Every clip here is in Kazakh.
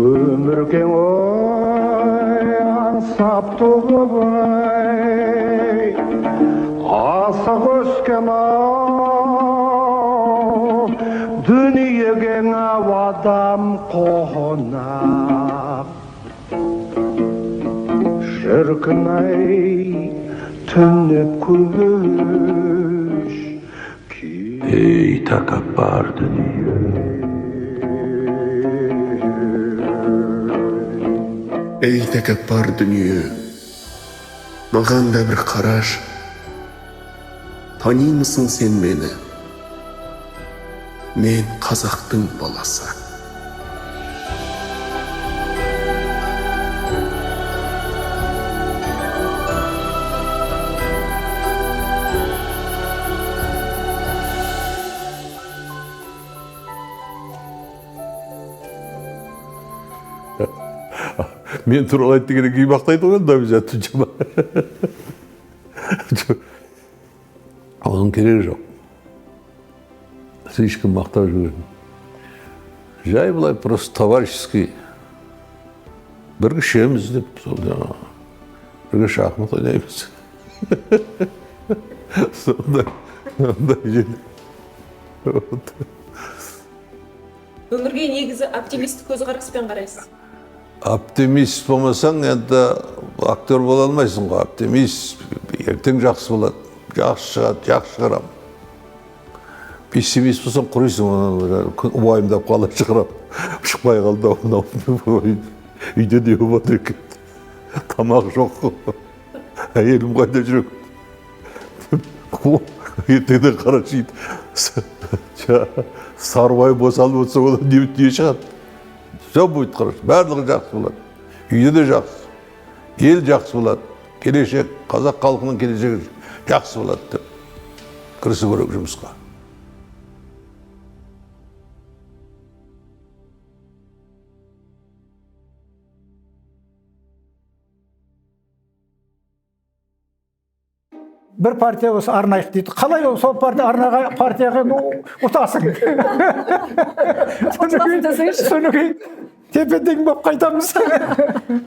Өмірге ой аңсап туғыбай асық өскен ау дүниеге адам қонақ шіркін-ай түнеп көш Ey takabbur dünya. Ey takabbur dünya, маған да бір қараш, танимысың сен мені? Мен қазақтың баласы. Мен туралы айтты керек үй мақтайды ғой да біз әттінше. Оның керегі жоқ. Слишком мақтау жүрген. Жай былай просто товарищеский. Бірге ішеміз деп, бірге шахмат ойнаймыз. Сондай жел. Өмірге негізі оптимистік көзқараспен қарайсыз. Оптимист болмасаң, енді актер бола алмайсың ғой. Оптимист, ертең жақсы болады, жақсы шығады, жақсы шығарам. Пессимист болсаң, құрайсың, уайымдап қалай шығарам. Шықпай қалды, үйде не болады екен. Тамақ жоқ. Әйелім қайда жүрек. Ертеңден қарашайды. Сарбай босалып отырса, одан не шығады? Все будет хорошо, барлығы жақсы болады. Үйде де жақсы, ел жақсы болады, келешек, қазақ халқының келешегі жақсы болады деп кірісу керек жұмысқа. Бір партия осы арнайық дейді. Қалай ол сол партияға ұтасың? Соны тепе-тең болып қайтамыз.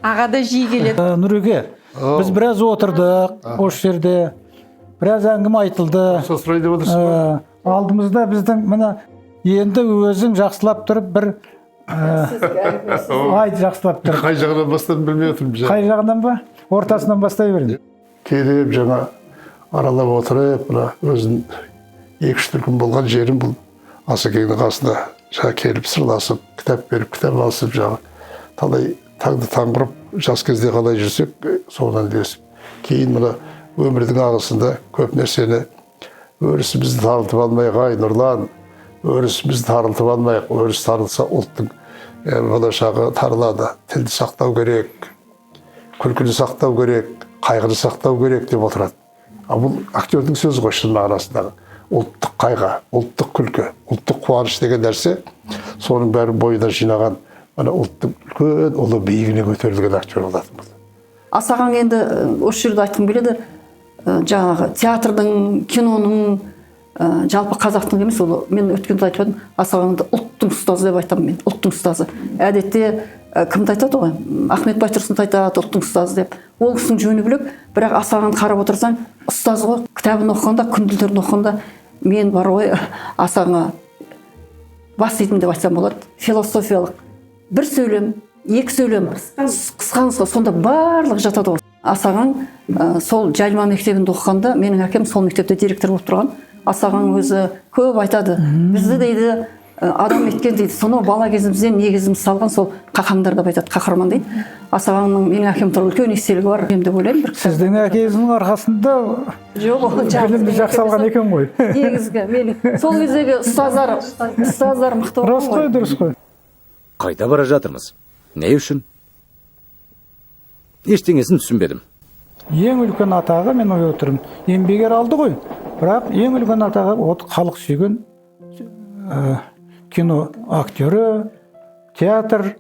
Ағада жиі келеді. Нұреке, біз біраз отырдық осы жерде. Біраз әңгіме айтылды. Алдымызда біздің мына енді өзің жақсылап тұрып бір айт жақсылап тұрып. Қай жағынан бастап білмей отырмын. Қай жағынан ба? Ортасынан бастай берін. Келіп жаңа аралап отырып, өзін 2-3 күн болған жерім бұл Асекеңнің қасында жаңа келіп сырласып, кітап беріп, кітап алысып жаңа талай таңды таң құрып, жас кезде қалай жүрсек, соған ілесіп. Кейін мына өмірдің ағысында көп нәрсені өрісімізді тарылтып алмайық, ай Нұрлан, өрісімізді тарылтып алмайық, өріс тарылса ұлттың болашағы тарылады, тілді сақтау керек, күлкіні сақтау керек, қайғыны сақтау керек деп отырады. Бұл актердің сөзі ғой шын мағынасындағы. Ұлттық қайғы, ұлттық күлкі, ұлттық қуаныш деген нәрсе, соның бәрі бойына жинаған ұлттың үлкен ұлы биігіне көтерілген актер болатын болды. Асаған енді осы жерде айтқым келеді, жаңағы театрдың, киноның, жалпы қазақтың емес, мен өткенде айтып едім, Асағанды ұлттың ұстазы деп айтамын мен, ұлттың ұстазы. Әдетте кімді айтады ғой? Ахмет Байтұрсынды айтады, ұлттың ұстазы деп. Ол кісінің жөні бөлек, бірақ Асағанды қарап отырсаң, ұстаз ғой. Кітабын оқығанда, күнделіктерін оқығанда, мен бар ғой Асағанға бас идім деп айтсам болады. Философиялық бір сөйлем, 2 сөйлем, қысқаңызға сонда барлық жатады ғой. Асаған сол Жайылма мектебінде оқығанда, менің әкем сол мектепте директор болып тұрған. Асаған өзі көп айтады. Бізді дейді, адам еткен дейді, соны бала кезімізден негізіміз салған сол қақаңдар деп айтады, қаһарман дейді. Асағанның менің әкем туралы үлкен естелігі бар деп ойлаймын. Сіздің әкеңіздің арқасында білімді жақсы алған екен ғой. Негізгі менің сол кездегі ұстаздар мықты болған ғой. Рас қой, дұрыс қой. Қайда бара жатырмыз? Не үшін? Ештеңесін түсінбедім. Ең үлкен атағы, мен ой отырмын, еңбегер алды ғой. Бірақ ең үлкен атағы халық сүйген кино актері, театр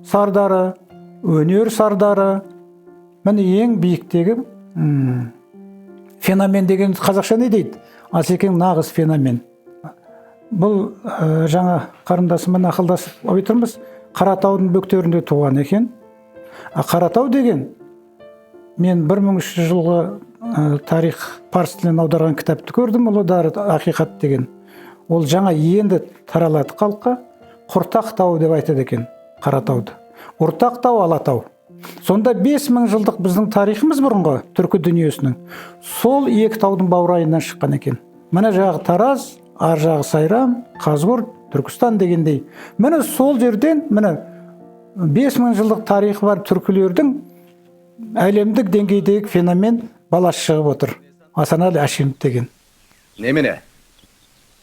сардары, өнер сардары. Міне ең биіктегі феномен деген қазақша не дейді? Асекең нағыз феномен. Бұл жаңа қарындасыммен ақылдасып отырмыз. Қаратаудың бөктерінде туған екен. Қаратау деген мен 1300 жылғы тарих парсы тілінен аударған кітапты көрдім, ұлы дары ақиқат деген. Ол жаңа енді таралады халыққа. Құртақ тау деп айтады екен Қаратауды. Ұртақ тау, Алатау. Сонда 5000 жылдық біздің тарихымыз бұрынғы түркі дүниесінің сол екі таудың баурайынан шыққан екен. Мына жағы Тараз, ар жағы Сайрам, Қазғұрт, Түркістан дегендей. Міне сол жерден 5000 жылдық тарихы бар түркілердің әлемдік деңгейдегі феномен баласы шығып отыр. Асанәлі Әшімов деген. Немене?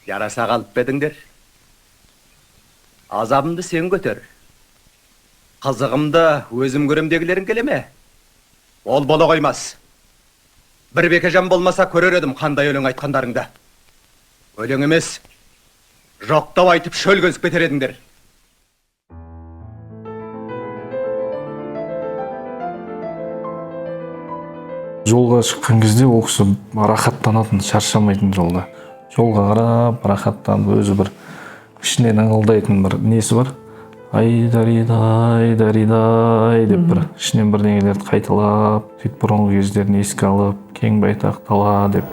Яраса қалып бедіңдер? Азабымды сен көтер. Қызығымды өзім көремдегілерін келеме? Ол бола қоймас. Бір бекежан болмаса көрер едім қандай өлең айтқандарыңды. Өлең емес, жоқтау айтып шөл көзіп кетер едіңдер. Жолға шыққан кезде ол кісі рахаттанатын, шаршамайтын жолда. Жолға қарап, рахаттанып, өзі бір ішінен ыңылдайтын бір несі бар. Айдаридай деп бір ішінен бір деңгейлерді қайталап, сөйтіп бұрынғы кездерін еске алып, кең байтақ дала деп.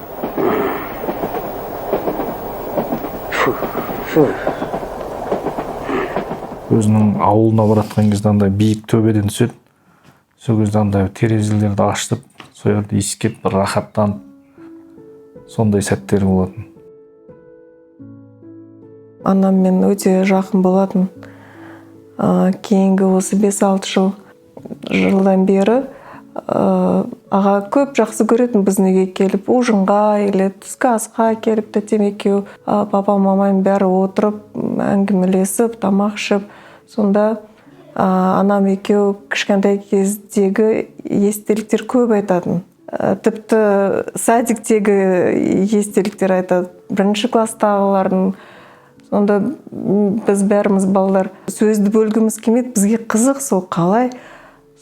Өзінің ауылына баратқан кезде андай биік төбеден түседі. Сол кезде андай терезелерді ашып, сол жерде иіскеп, бір рахаттанып, сондай сәттер болатын. Анаммен өте жақын болатын. Кейінгі осы 5-6 жылдан бері аға көп жақсы көретін біздің үйге келіп, ужинға или түскі асқа келіп, тәтем екеу, папам, мамам бәрі отырып, әңгімелесіп, тамақ ішіп, сонда анам екеу кішкентай кездегі естеліктер көп айтатын. Тіпті садиктегі естеліктер айтады. 1-ші класстағылардың. Сонда біз бәріміз балалар сөзді бөлгіміз келмейді, бізге қызық сол қалай.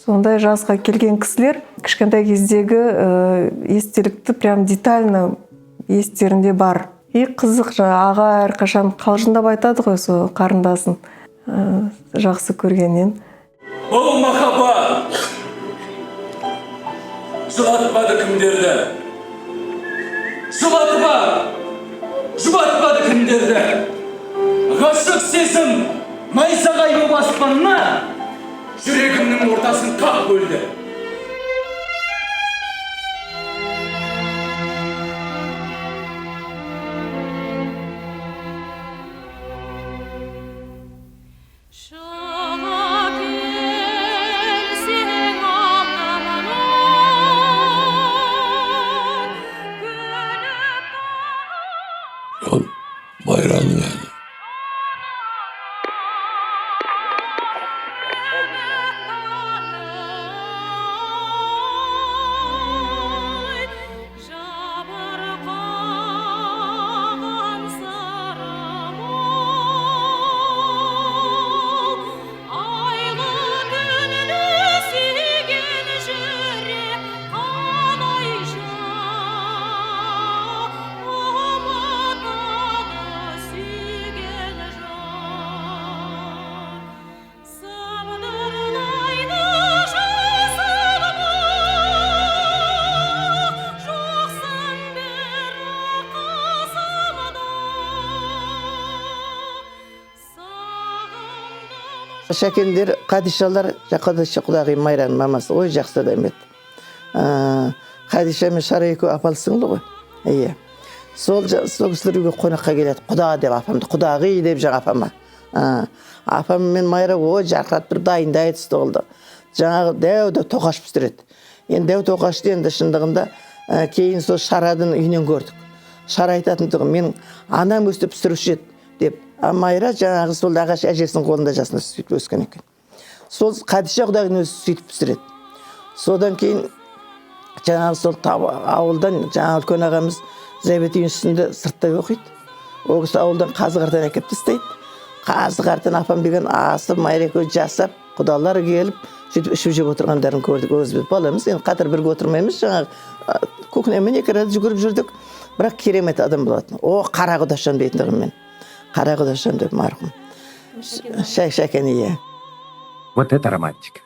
Сондай жасқа келген кісілер кішкентай кездегі естелікті прям детально естерінде бар. И қызық, аға әрқашан қалжыңдап айтады ғой сол қарындасын жақсы көргеннен. Ол махаббат жылатпады кімдерді, жұбатпады кімдерді. Ғашық сезім найзағай боп аспанына жүрегімнің ортасын қақ бөлді. Ол Майраның әні. Шәкендер, Қадишалар, Қадиша құдағи Майраның мамасы, ой жақсы адам еді. Қадиша мен Шара екеуі апалысыңды ғой. Иә. Сол кісілер үйге қонаққа келеді. Құда деп апамды, құдағи деп жаңа апама. Апам мен Майра ой жарқырат бір дайындай түсті oldu. Жаңағы дәуді тоқаш пісіреді. Енді дәу тоқашты енді шындығында кейін сол Шарадың үйінен көрдік. Шара айтатын тұғым, мен анам өстіп пісіруші еді деп. Майра жаңағы сол ағаш әжесінің қолында жасында сөйтіп өскен екен. Сол Қадиша құдағиның өзі сөйтіп пісіреді. Содан кейін жаңағы сол ауылдан жаңағы үлкен ағамыз Зәбет үйінің үстінде сырттай оқиды. Ол кісі ауылдан қазы-қартан әкеп тастайды. Қазы-қартан апам деген асып, Майра екеуі жасап, құдалар келіп, сөйтіп ішіп жеп отырғандарын көрдік. Өзі баламыз, енді қатар бірге отырмаймыз, жаңағы көкінемен 2 рет жүгіріп жүрдік, бірақ керемет адам болатын. О, қара құдашам дейтіндігім мен. Қара құдашам деп марқұм. Шәкен, иә. Вот это романтика.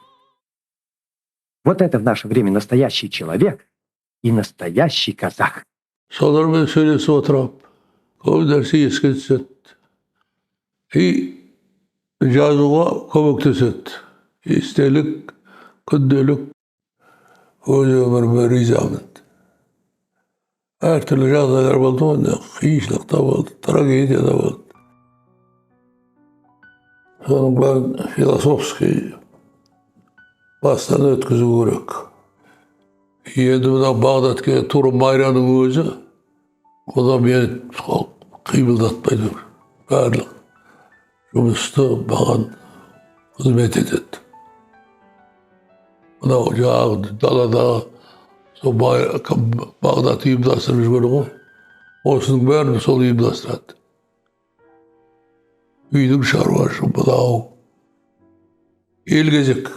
Вот это в наше время настоящий человек и настоящий казах. Солармен сөйлесіп отырып, көп нәрсе еске түседі. Жазуға көмектеседі. Естелік, күнделік өз өміріме ризамын. Әртүрлі жағдайлар болды ғой, қиыншылық та болды, трагедия да болды. Соның бәрін философский бастан өткізу керек. Енді мына Бағдатқа тура Майраның өзі, ода мені қимылдатпайды. Барлық жұмысты маған қызмет етеді. Мынау жаңағы даладағы сол Бағдат ұйымдастырып жүргені ғой, осының бәрін сол ұйымдастырады. Үйдің шаруашы мынау ел-кезек.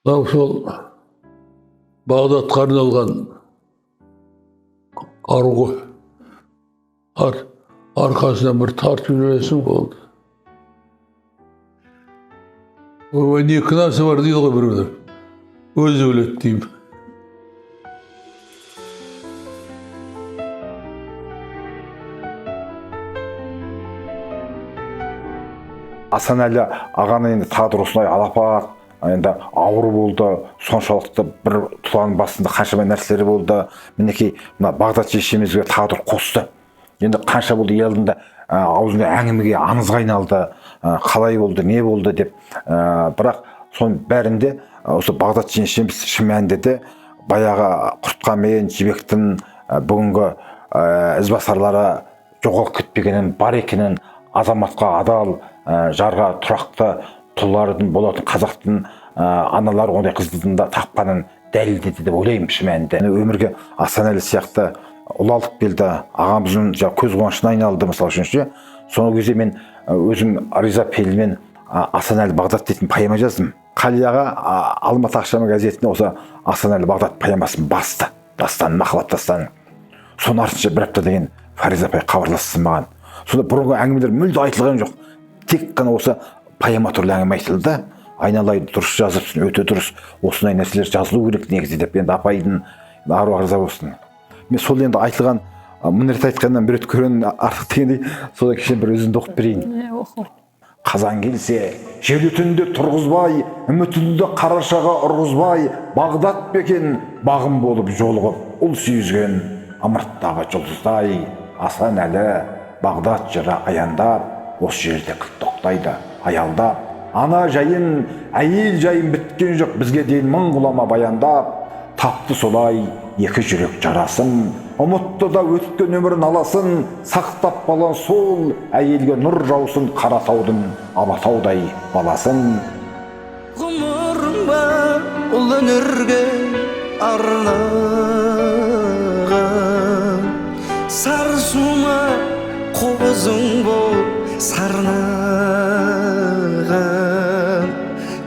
Мынау сол Бағдатқа арналған қару ғой. Арқасынан бір тартып жүресің болды. Не кінасы бар дейді ғой біреулер. Өзі өледі деймін. Асанәлі ағаны енді тағдыр осылай алапат, енді ауыр болды, соншалықты бір тұлғаның басында қаншама нәрселері болды. Мінекей мына Бағдат шешемізге тағдыр қосты. Енді қанша болды ел алдында аузында әңгімеге аңызға айналды, қалай болды, не болды деп. Бірақ соның бәрінде осы Бағдат шешеміз шын мәнінде де баяғы Құртқамен, Жібектің бүгінгі ізбасарлары жоғалып кетпегенін, бар екенін, азаматқа адал, жарға тұрақты тұлғалардың болатын қазақтың аналары ондай қыздың да тапқанын дәлелдеді деп ойлаймын шын мәнінде. Өмірге Асанәлі сияқты ұлы алып келді, ағамыздың көз қуанышына айналды мысалы үшінші. Соны кезде мен өзім риза пейілмен Асанәлі Бағдат дейтін поэма жаздым. Қалияға Алматы ақшамы газетіне осы Асанәлі Бағдат поэмасын басты. Дастанын, махаббат дастанын. Соның артынша бір апта деген Фариза апай хабарласты маған. Сонда бұрынғы әңгімелер мүлде айтылған жоқ. Тек қана осы поэма түрлі әңгіме айтылды. Айналайын дұрыс жазыпсың, өте дұрыс. Осындай нәрселер жазылу керек негізі деп енді апайдың аруағы риза болсын. Мен сол енді айтылған мың рет айтқаннан бір рет көрген артық дегендей, содан кішкене бір өзімді оқып берейін. Қазан келсе, жел түнде тұрғызбай, үмітінді қарашаға ұрғызбай, Бағдат бекен бағым болып жолығып, ұл сүйізген ымырттағы жұлдыздай. Асанәлі Бағдат жыры аяндап, осы жерде кілт тоқтайды, аялдап. Ана жайын, әйел жайын біткен жоқ, бізге дейін мың ғұлама баяндап. Тапты солай екі жүрек жарасын, ұмытты да өткен өмірін аласын, сақтап балан сол әйелге нұр жаусын, Қаратаудың Алатаудай баласын. Ғұмырың бар ұл өнерге арнаған, сарсума қозың бол сарнаған,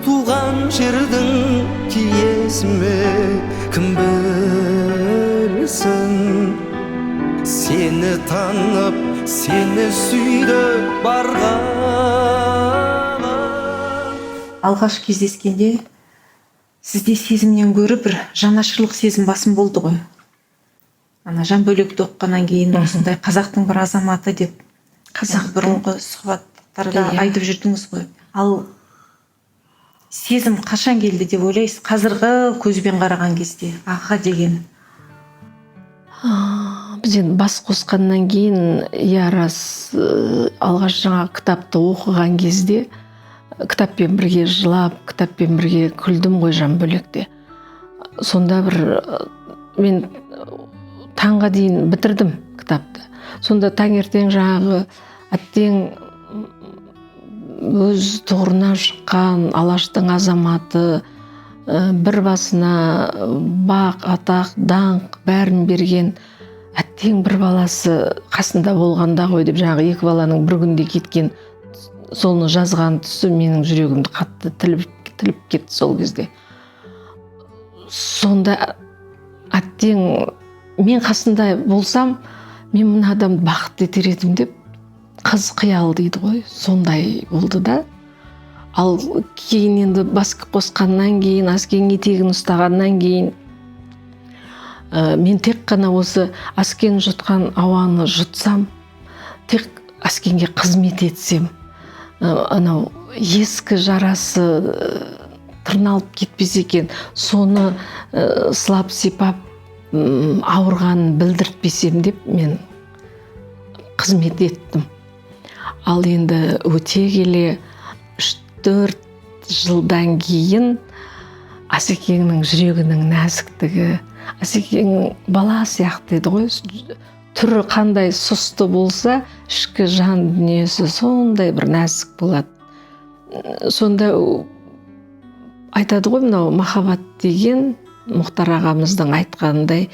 туған жердің киесі ме кім білсін, сені танып, сені сүйді барған. Алғаш кездескенде сізде сезімнен гөрі бір жанашырлық сезім басым болды ғой. Ана жан бөлекті оққаннан кейін осындай қазақтың бір азаматы деп қазақ бұрынғы сұхбаттарда айтып жүрдіңіз ғой. Ал сезім қашан келді деп ойлайсыз? Қазіргі көзбен қараған кезде аға деген. Бізден бас қосқаннан кейін, иә рас, алғаш жаңа кітапты оқыған кезде кітаппен бірге жылап, кітаппен бірге күлдім ғой жан бөлекте. Сонда бір мен таңға дейін бітірдім кітапты. Сонда таңертең жаңағы әттең өз тұғырына шыққан алаштың азаматы, бір басына бақ, атақ, даңқ бәрін берген әттең бір баласы қасында болғанда ғой деп жаңағы екі баланың бір күнде кеткен соны жазған тұсы менің жүрегімді қатты тіліп кетті сол кезде. сонда әттең мен қасында болсам мен мына адамды бақытты етер едім деп қыз қиял дейді ғой, сондай болды да. Ал кейін енді бас қосқаннан кейін, Аскенің етегін ұстағаннан кейін мен тек қана осы Аскен жұтқан ауаны жұтсам, тек Аскенге қызмет етсем, анау ескі жарасы тырналып кетпес екен, соны сылап сипап ауырғанын білдіртпесем деп мен қызмет еттім. Ал енді өте келе 3-4 жылдан кейін Асекеңнің жүрегінің нәзіктігі, Асекең бала сияқты еді ғой, түрі қандай сұсты болса, ішкі жан дүниесі сондай бір нәзік болады. Сонда айтады ғой, мынау махаббат деген Мұхтар ағамыздың айтқанындай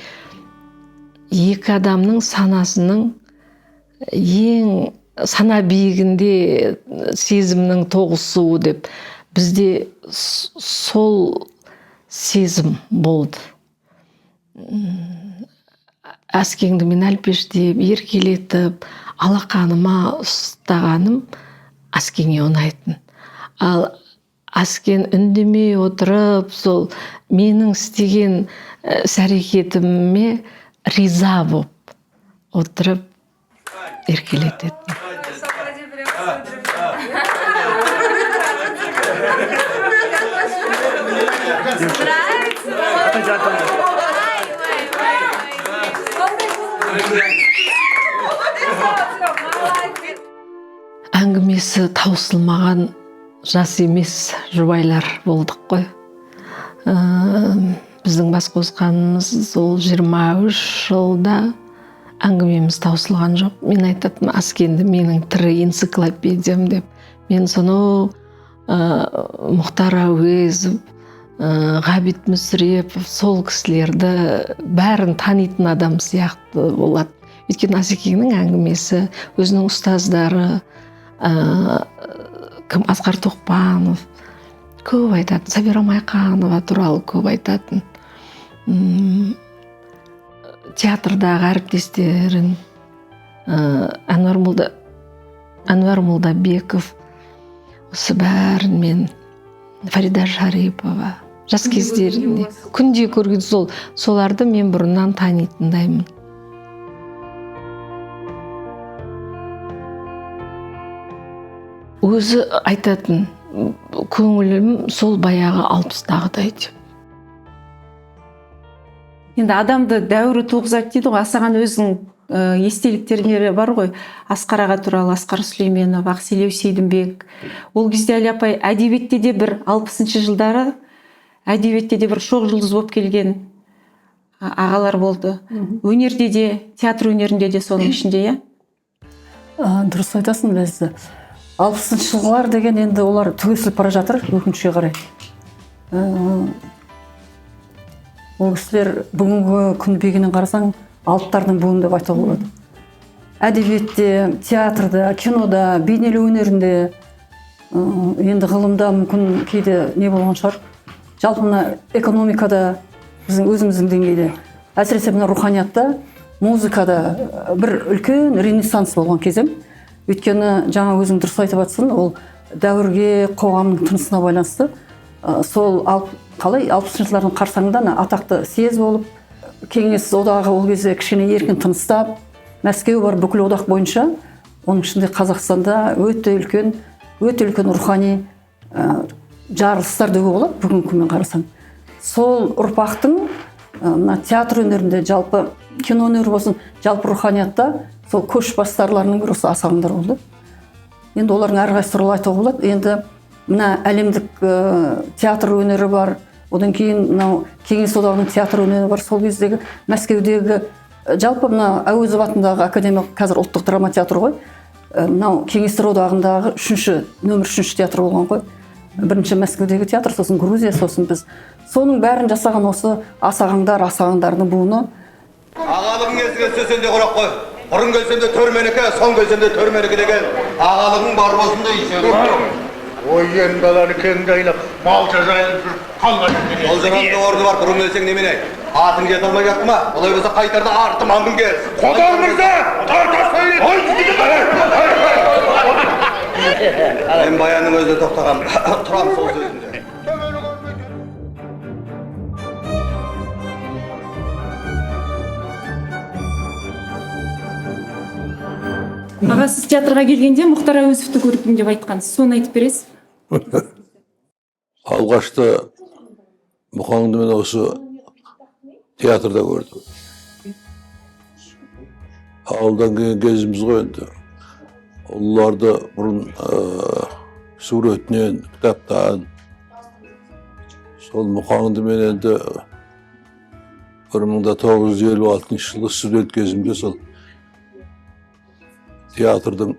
екі адамның санасының ең сана биігінде сезімнің тоғысуы деп, бізде сол сезім болды. Аскеңді мен әлпештеп, еркелетіп, алақаныма ұстағаным Аскеңе ұнайтын. Ал Аскен үндемей отырып, сол менің істеген іс-әрекетіме риза болып отырып еркелететін. Әңгімесі таусылмаған жас емес жұбайлар болдық қой. Біздің бас қосқанымыз сол 23 жылда әңгімеміз таусылған жоқ. Мен айтатын Аскенді менің тірі энциклопедиям деп. Мен соны Мұхтар Әуезов, Ғабит Мүсірепов, сол кісілерді бәрін танитын адам сияқты болады. Өйткені Асекеңнің әңгімесі, өзінің ұстаздары, кім Асқар Тоқпанов көп айтатын, Сабира Майқанова туралы көп айтатын, театрдағы әріптестерін, Әнуар Молдабеков, осы бәрін мен, Фарида Шарипова, жас кездерінде күнде көрген соларды мен бұрыннан танитындаймын. Өзі айтатын, көңілім сол баяғы 60-тағыдай деп. Енді адамды дәуірі туғызады дейді ғой, Асаған өзінің естеліктерінде бар ғой, Асқар аға туралы, Асқар Сүлейменов, Ақселеу Сейдімбек. Ол кезде Әли апай әдебиетте де бір 60-шы жылдары әдебиетте де бір шоқ жұлдыз болып келген ағалар болды. Өнерде де, театр өнерінде де соның ішінде, иә? Дұрыс айтасың, Ләзза. 60-шы жылдар деген енді олар түгесіліп бара жатыр, өкінішке қарай. Ол кісілер бүгінгі күн бегінен қарасаң, алыптардың буыны деп айтуға болады. Әдебиетте, театрда, кинода, бейнелеу өнерінде, енді ғылымда мүмкін кейде не болған шығар. Жалпы мына экономикада, біздің өзіміздің деңгейде, әсіресе мына руханиятта, музыкада бір үлкен ренессанс болған кезең. Өйткені жаңа өзің дұрыс айтып жатсың, ол дәуірге, қоғамның тынысына байланысты. Сол қалай 60-шы жылдардың қарсаңында атақты съезд болып, Кеңес одағы ол кезде кішкене еркін тыныстап, Мәскеу бар бүкіл одақ бойынша, оның ішінде Қазақстанда өте үлкен рухани жарылыстар деуге болады, бүгінгі күнмен қарасаң. Сол ұрпақтың театр өнерінде, жалпы кино өнері болсын, жалпы руханиятта сол көш бастарларының бірі осы Асағандар болды. Енді олардың әрқайсысы туралы айтуға болады. Енді мына әлемдік театр өнері бар, одан кейін мынау Кеңес одағының театр өнері бар, сол кездегі Мәскеудегі жалпы мына Әуезов атындағы академиялық қазір ұлттық драма театры ғой. Мынау Кеңестер одағындағы нөмір 3 театр болған ғой. Бірінші Мәскеудегі театр, сосын Грузия, сосын біз. Соның бәрін жасаған осы Асағандардың буыны. Ағалығың келсе сенде құрақ қой. Бұрын келсем де төр менікі, сон келсем де төр менікі деген ағалығың бар болсын да Ой, енді баланы кеңді айлап, малша жайылып жүріп қалған екен. Ол заманда орны бар, бұрын өлсең немене? Атың жете алмай жатты ма? Олай болса қайтарда артым аңдың кел. Қодар мырза! Тарта сөйле! Мен баянның өзіне тоқтағам. Тұрам сол сөзінде. Аға, сіз театрға келгенде Мұхтар Әуезовті көрдім деп айтқансыз. Соны айтып бересіз? Алғашта Мұхаңды мен осы театрда көрдім. Ауылдан келген кезіміз ғой енді. Оларды бұрын суретінен, кітаптан. Сол Мұхаңды мен енді 1956 жылы студент кезімде сол театрдың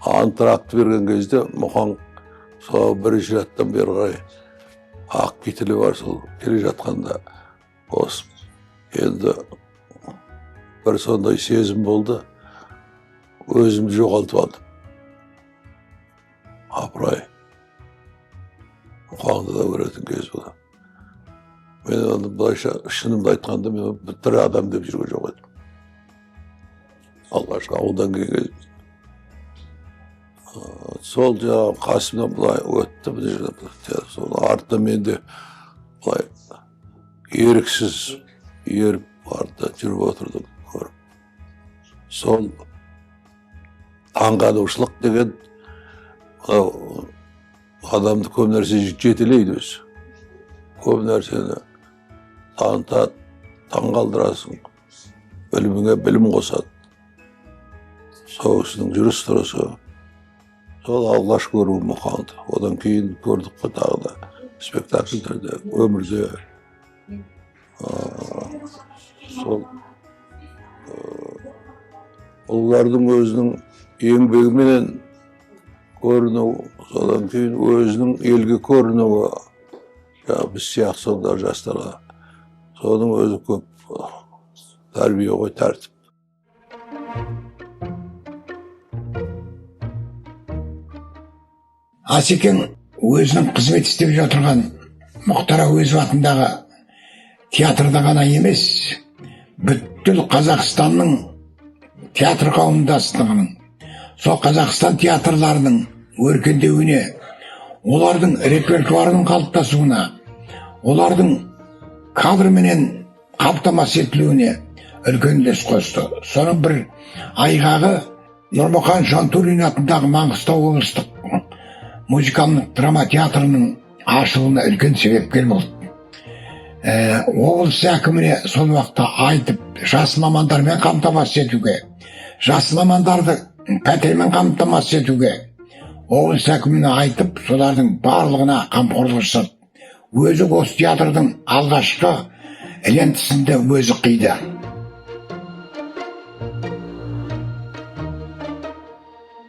антракты берген кезде Мұхан сол бірінші реттен бері қарай ақ кителі бар, сол келе жатқанда осы енді бір сондай сезім болды, өзімді жоғалтып алдым. Апырай, Мұханды да көретін кез болды. Мен оны былайша шынымды айтқанда мен тірі адам деп жүрген жоқ едім. Алғашқы ауылдан келген сол жаңағы қасымнан былай өтті, сол артында мен де былай еріксіз еріп артында жүріп отырдым. Сол таңғалушылық деген адамды көп нәрсе жетелейді өзі. Көп нәрсені танытады, таңғалдырасың, біліміңе білім қосады. Сол кісінің жүріс тұрысы, сол алғаш көру Мұхаңды. Одан кейін көрдік қой тағы да спектакльдерде, өмірде. Сол олардың өзінің еңбегіменен көрінуі, содан кейін өзінің елге көрінуі, біз сияқты сонда жастарға. Соның өзі көп тәрбие ғой, тәртіп. Асекең өзінің қызмет істеп жатырған Мұхтар Әуезов атындағы театрда ғана емес, бүткіл Қазақстанның театр қауымдастығының, сол Қазақстан театрларының өркендеуіне, олардың репертуарының қалыптасуына, олардың кадрменен қамтамасыз етілуіне үлкен үлес қосты. Соның бір айғағы Нұрмұхан Жантөрин атындағы Маңғыстау облыстық музыкалық драма театрының ашылуына үлкен себепкер болды. Облыс әкіміне сол уақытта айтып, жас мамандармен қамтамасыз етуге, жас мамандарды пәтермен қамтамасыз етуге, облыс әкіміне айтып, солардың барлығына қамқорлық жасады. Өзі осы театрдың алғашқы лентасында өзі қиды.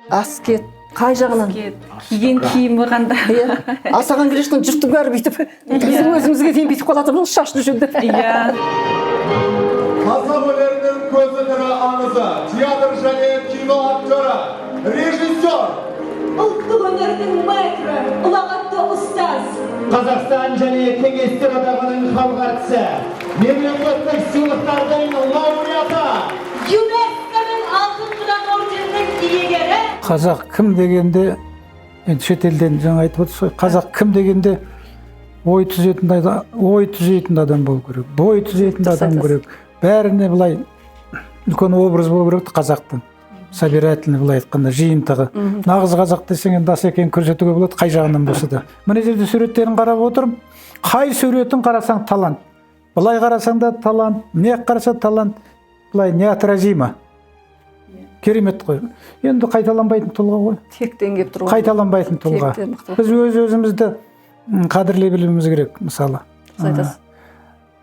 Аскет қай жағынан? Киген киімі қандай? Асаған келештің жұрттың бәрі бүйтіп, біздің өзімізге дейін бүйтіп қалатырмыз шашты жүнді. Қазақ өнерінің көзі тірі аңызы, театр және кино актері, режиссер. Ұлттық өнердің мэтрі, ұлағатты ұстаз. Қазақстан және Кеңестер одағының халық әртісі, мемлекеттік сыйлықтардың лауреаты. ЮНЕСКО-ның алтын қыран орденінің иегері. Қазақ кім дегенде, енді шетелден жаңа айтып отырсыз, қазақ кім дегенде ой түзейтін адам болу керек, бой түзейтін адам керек. Бәріне былай үлкен образ болу керек қазақтың. Собирательный былай айтқанда жиынтығы. Нағыз қазақ десең енді Асекең көрсетуге болады, қай жағынан болса да. Мына жерде суреттерін қарап отырмын. Қай суретін қарасаң талант. Былай қарасаң да талант, не қараса талант. Былай неотразимо. Керемет қой. Енді қайталанбайтын тұлға ғой. Тектен кеп тұр ғой. Қайталанбайтын тұлға. Біз өзімізді қадірлей білуіміз керек, мысалы.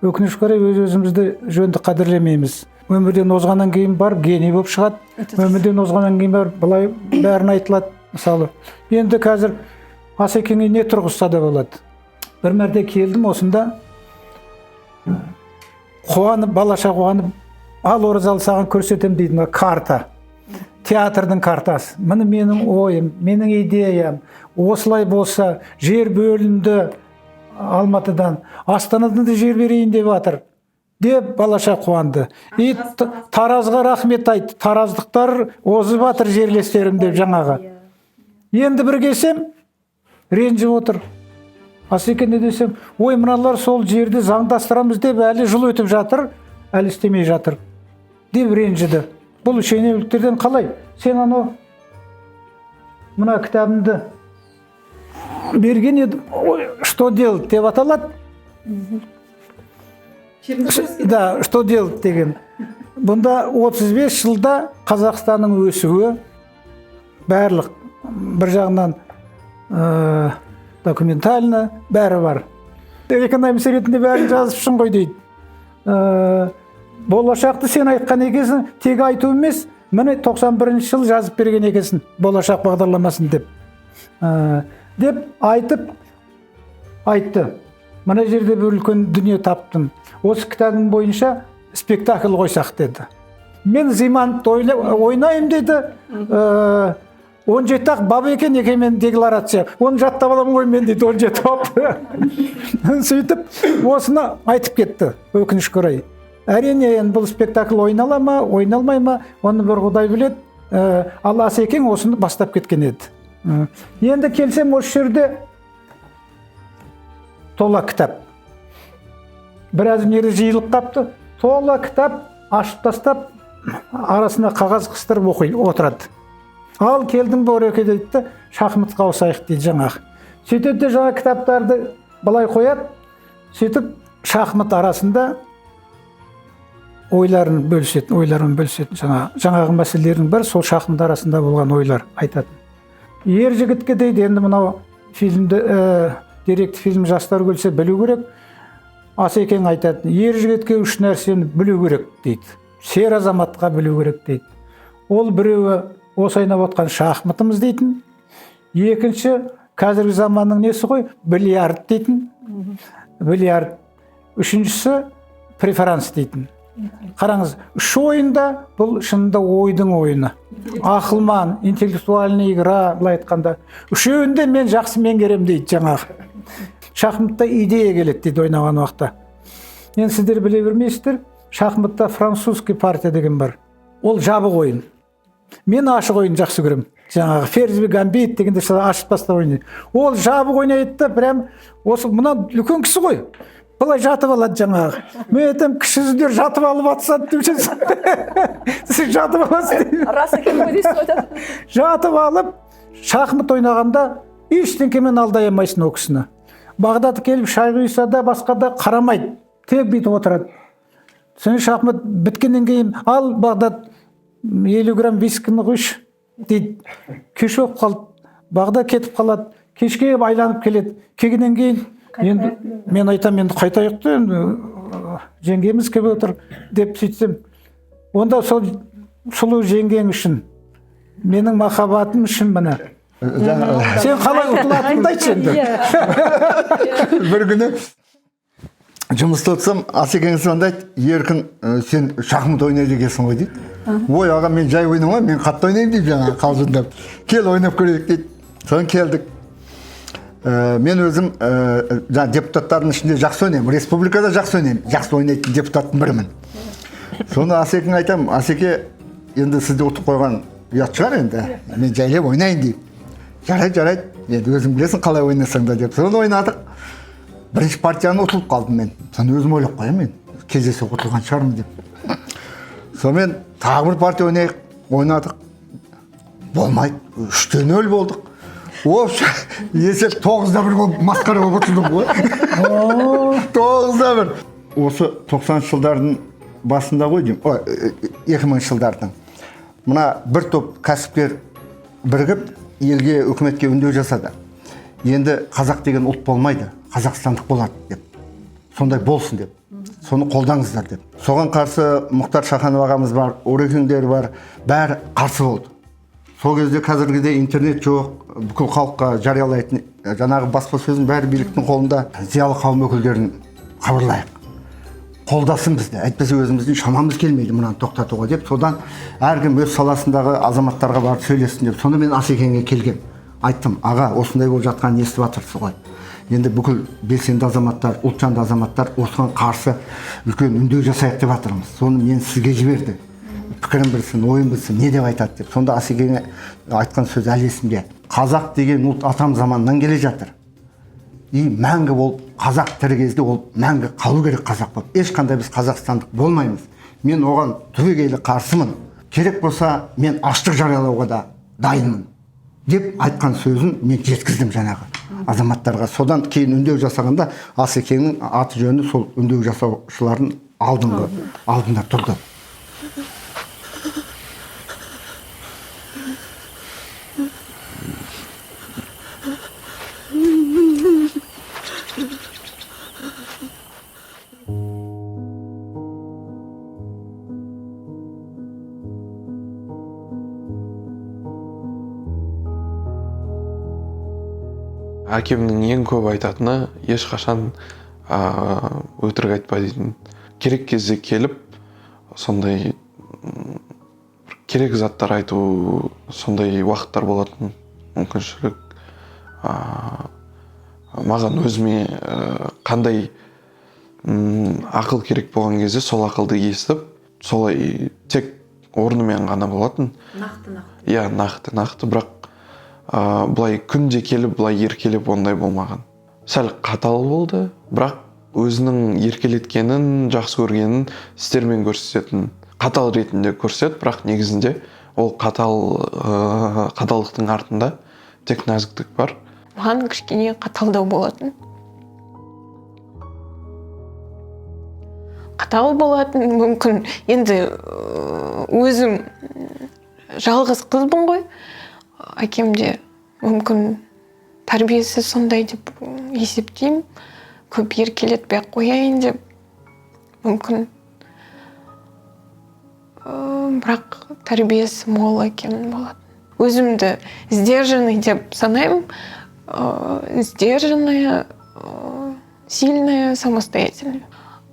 Өкінішке қарай өзімізді жөнді қадірлемейміз. Өмірден озғаннан кейін барып гений болып шығады. Өмірден озғаннан кейін барып былай бәрін айтылады, мысалы. Енді қазір Асекеңе не тұрғызса да болады. Бір мәрте келдім осында, қуанып, балаша қуанып, ал оразалы саған көрсетем дейді, карта. театрдың картасы. Міне менің ойым, менің идеям. Осылай болса, жер бөлінді Алматыдан, Астанадан да жер берейін деп жатыр. Деп балаша қуанды. И Таразға рахмет айтты. Тараздықтар озып жатыр жерлестерім деп жаңағы. Енді бір келсем, ренжіп отыр. Асеке не десем, ой, мыналар сол жерді заңдастырамыз деп әлі жыл өтіп жатыр, әлі істемей жатыр. Деп ренжіді. Бұл шенеуніктерден қалай? Сен анау мына кітабымды берген едім, ой, что делать деп аталады. Да, что делать деген. Бұнда 35 жылда Қазақстанның өсуі барлық бір жағынан документально бәрі бар. Экономист ретінде бәрін жазып шын ғой дейді. Болашақты сен айтқан екенсің, тек айту емес, міне 91 жыл жазып берген екенсің, болашақ бағдарламасын деп. Деп айтып, айтты. Мына жерде бір үлкен дүние таптым. Осы кітабым бойынша спектакль қойсақ деді. Мен Зимант ойнайым деді. 17-ақ бабы екен екемен декларация. Оны жаттап аламын ғой мен дейді, 17 бап. Сөйтіп, осыны айтып кетті, өкінішке орай. Әрине, бұл спектакль ойнала ма, ойналмай ма, оны бір Құдай біледі. Ал Асекең осыны бастап кеткен еді. Енді келсем, осы жерде тола кітап. Біраз нері жиылып қапты. Тола кітап ашып тастап, арасына қағаз қыстырып отырады. Ал келдің Бөреке дейді, шахматқа ауысайық дейді жаңағы. Сөйтеді жаңа кітаптарды былай қояды, сөйтіп шахмат арасында ойларын бөлісетін, жаңағы мәселелердің бір сол шахмат арасында болған ойлар айтады. Ер жігітке дейді, енді мынау фильмді, деректі фильм жастар көрсе білу керек. Асекең айтады, ер жігітке 3 нәрсені білу керек дейді. Сер азаматқа білу керек дейді. Ол біреуі осы ойнап отқан шахматымыз дейтін. Екінші, қазіргі заманның несі ғой, бильярд дейтін. Бильярд. Үшіншісі, преферанс дейтін. Қараңыз, 3 ойында бұл шынында ойдың ойыны. Ақылман, интеллектуальный игра, былай айтқанда. 3-өңінде мен жақсы меңгерем дейді жаңағы. Шахматта идея келеді дейді ойнаған уақытта. Енді сіздер біле бермейсіздер, шахматта французский партия деген бар. Ол жабық ойын. Мен ашық ойын жақсы көрем. Жаңағы Ферзь Гамбит дегенде ашып тастап ойнайды. Ол жабық ойнайды да, прям осы мына үлкен кісі ғой. Былай жатып алады жаңағы. Мен айтам, кішісіздер жатып алып атсады деп жүрсіз. Сіз жатып аласыз. Рас екен ғой дейсіз ғой. Жатып алып, шахмат ойнағанда ештеңкемен алдай алмайсың ол кісіні. Бағдаты келіп шай құйса да, басқа да қарамайды. Тек бүйтіп отырады. Сен шахмат біткеннен кейін ал Бағдат 50 грамм вискіні құйшы дейді. Кеш болып қалды. Бағда кетіп қалады. Кешке айланып келеді. Келгеннен кейін енді мен айтам, енді қайтайық та, жеңгеміз келіп отыр деп сөйтсем, онда сол сұлу жеңгең үшін, менің махаббатым үшін міне. Сен қалай ұтылатыныңды айтшы енді. Бір күні жұмыста отырсам, Асекең звондайды, еркін, сен шахмат ойнайды екенсің ғой дейді. Ой, аға, мен жай ойнамай, мен қатты ойнаймын дейді жаңа қалжыңдап. Кел ойнап көрейік дейді. Соны келдік. Мен өзім депутаттардың ішінде жақсы ойнаймын, республикада жақсы ойнаймын, жақсы ойнайтын депутаттың бірімін. Соны Асекең айтам, Асеке, енді сізді ұтып қойған ұят шығар енді, мен жайлап ойнайын деймін. Жарайды, енді өзің білесің қалай ойнасаң да деп. Соны ойнадық. Бірінші партияны ұтылып қалдым мен. Соны өзім ойлап қоям мен, кездейсоқ ұтылған шығармын деп. Сонымен тағы бір партия ойнадық. Болмайды, 3-0 болдық. Есеп 9-1 болып масқара болып отырдым ғой. 9-1. Осы 90 жылдардың басында ғой деймін, 2000 жылдардың. Мына бір топ кәсіпкер бірігіп, елге, үкіметке үндеу жасады. Енді қазақ деген ұлт болмайды, қазақстандық болады деп. Сондай болсын деп. Соны қолдаңыздар деп. Соған қарсы Мұхтар Шаханов ағамыз бар, Орекеңдер бар, бәрі қарсы болды. Сол кезде қазіргіде интернет жоқ, бүкіл халыққа жариялайтын жаңағы баспасөздің бәрі биліктің қолында, зиялы қауым өкілдерін хабарлайық. қолдасын бізді, әйтпесе өзіміздің шамамыз келмейді мынаны тоқтатуға деп, содан әркім өз саласындағы азаматтарға барып сөйлесін деп, сонда мен Асекеңе келгем. Айттым, аға, осындай болып жатқанын естіп жатырсыз ғой. Енді бүкіл белсенді азаматтар, ұлтжанды азаматтар осыған қарсы үлкен үндеу жасайық деп жатырмыз. Соны мен сізге жіберді. Пікірін білсін, ойын білсін, не деп айтады деп. Сонда Асекеңе айтқан сөз әлі есімде. Қазақ деген ұлт атам заманнан келе жатыр. И мәңгі болып, қазақ тірі кезде ол мәңгі қалу керек қазақ болып. Ешқандай біз қазақстандық болмаймыз. Мен оған түбегейлі қарсымын. Керек болса, мен аштық жариялауға да дайынмын деп айтқан сөзін мен жеткіздім жаңағы азаматтарға. Содан кейін үндеу жасағанда Асекеңнің аты жөні сол үндеу жасаушылардың алдында тұрды. Әкемнің ең көп айтатыны ешқашан өтірік айтпа дейтін. Керек кезде келіп, сондай керек заттар айту, сондай уақыттар болатын мүмкіншілік. Маған өзіме қандай ақыл керек болған кезде сол ақылды естіп, солай тек орнымен ғана болатын. Иә, нақты, бірақ былай күнде келіп, былай еркелеп ондай болмаған. Сәл қатал болды, бірақ өзінің еркелеткенін, жақсы көргенін істермен көрсететін. Қатал ретінде көрсет, бірақ негізінде ол қаталдықтың артында тек нәзіктік бар. Маған кішкене қаталдау болатын. Қатал болатын, мүмкін енді өзім жалғыз қызбын ғой. Әкемде мүмкін тәрбиесі сондай деп есептеймін. Көп еркелетпей қояйын деп мүмкін. Бірақ тәрбиесі мол әкем болады. Өзімді сдержанный деп санаймын. Сдержанная, сильная, самостоятельная.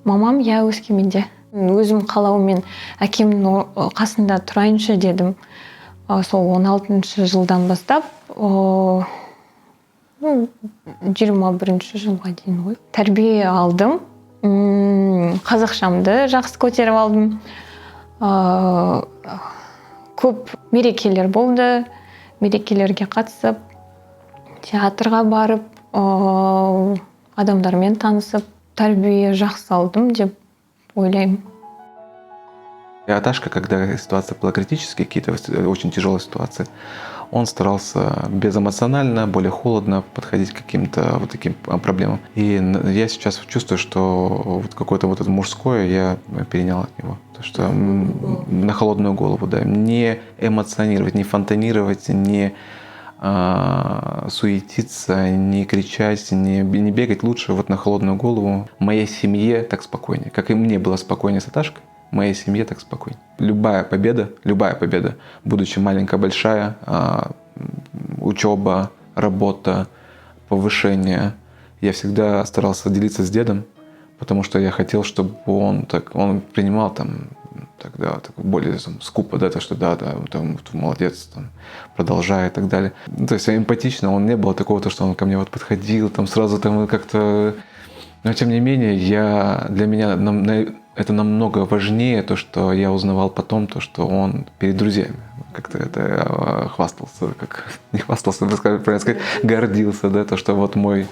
Мамам я Өскеменде. Өзім қалаумен әкемнің қасында тұрайыншы дедім. Сол 16 жылдан бастап 21 жылға дейін ғой. Тәрбие алдым. Қазақшамды жақсы көтеріп алдым. Көп мерекелер болды. Мерекелерге қатысып, театрға барып, адамдармен танысып, тәрбие жақсы алдым деп ойлаймын. Аташка, когда ситуация была критическая, какие-то очень тяжелые ситуации, он старался безэмоционально, более холодно подходить к каким-то вот таким проблемам. И я сейчас чувствую, что вот какое-то вот это мужское я перенял от него. То, что на холодную голову, да, не эмоционировать, не фонтанировать, не суетиться, не кричать, не бегать. Лучше вот на холодную голову. Моей семье так спокойнее. Как и мне было спокойнее с Аташкой, моей семье так спокойнее. Любая победа, будучи маленькая, большая, учеба, работа, повышение, я всегда старался делиться с дедом, потому что я хотел, чтобы он принимал там тогда более скупо, да, то, что да, там, молодец, там, продолжай и так далее. То есть эмпатично, он не было такого, то, что он ко мне вот подходил, там сразу там как-то... Но тем не менее, для меня это намного важнее, то, что я узнавал потом, то, что он перед друзьями как-то это хвастался, не хвастался, правильно сказать, гордился, да, то, что вот мой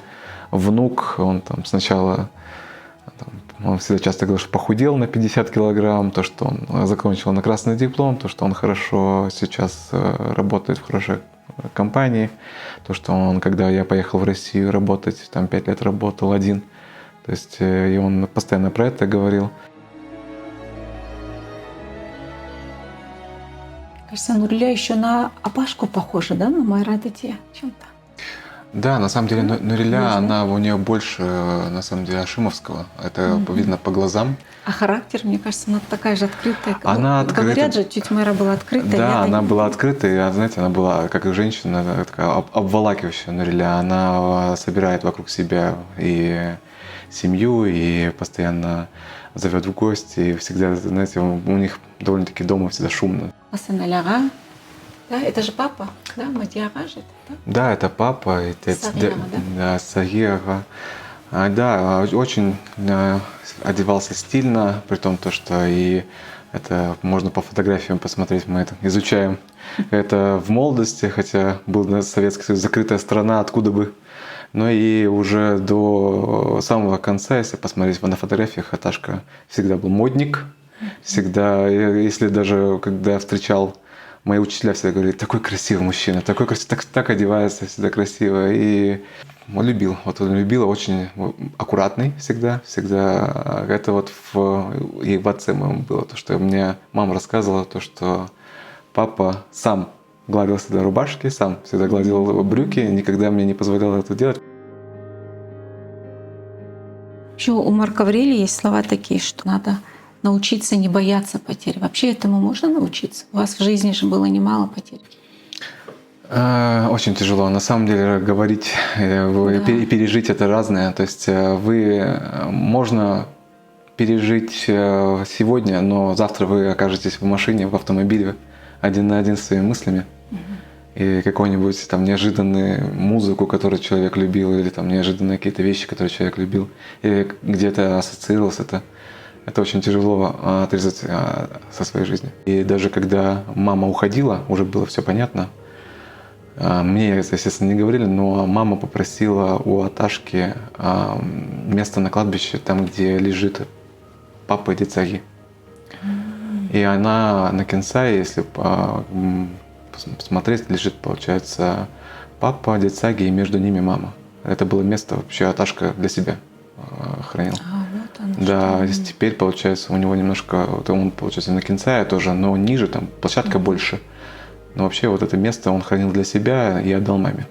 внук, он там сначала... Он всегда часто говорил, что похудел на 50 килограмм, то, что он закончил на красный диплом, то, что он хорошо сейчас работает в хорошей компании, то, что он, когда я поехал в Россию работать, там 5 лет работал один, то есть и он постоянно про это говорил. Кажется, Нуриля еще на Апашку похожа, да, на Майрата те чем-то. Да, на самом деле Нуриля, у нее больше, на самом деле, Ашимовского. Это видно по глазам. А характер, мне кажется, она такая же открытая. Она открытая. Говорят же, тетя Майра была открытая. Да, она была открытая, знаете, она была, как и женщина, такая обволакивающая Нуриля. Она собирает вокруг себя и семью, и постоянно зовет в гости, и всегда, знаете, у них довольно-таки дома всегда шумно. Асаналь аға, да, это же папа, да, Мати аға же, да? Да, это папа, и отец, Саги ага, да? да, Саги ага. Да, очень одевался стильно, при том, то, что и это можно по фотографиям посмотреть, мы это изучаем. Это в молодости, хотя был Советский Союз, закрытая страна, откуда бы. Но и уже до самого конца, если посмотреть на фотографиях, Аташка всегда был модник. Всегда, если даже когда встречал мои учителя, всегда говорили, такой красивый мужчина, такой красивый, так одевается, всегда красиво. И он любил, вот он любил, очень аккуратный всегда. Это вот и в отце моем было, то, что мне мама рассказывала, то, что папа сам гладил всегда рубашки, сам всегда гладил брюки, никогда мне не позволял это делать. Вообще у Марка Аврелия есть слова такие, что надо научиться не бояться потерь. Вообще этому можно научиться? У вас в жизни же было немало потерь. Очень тяжело. На самом деле говорить и пережить это разное. То есть можно пережить сегодня, но завтра вы окажетесь в машине, в автомобиле один на один с своими мыслями. И какую-нибудь там неожиданную музыку, которую человек любил, или там неожиданные какие-то вещи, которые человек любил, или где-то ассоциировался, это очень тяжело отрезать со своей жизни. И даже когда мама уходила, уже было все понятно. Мне это, естественно, не говорили, но мама попросила у Аташки место на кладбище, там, где лежит папа и дядя Саги. И она на Кенсае, если посмотреть, лежит, получается, папа, дядя Саги и между ними мама. Это было место вообще Аташка для себя хранил. Да, теперь, получается, у него немножко, он, получается, на Кенсае тоже, но ниже, там площадка больше. Но вообще вот это место он хранил для себя и отдал маме.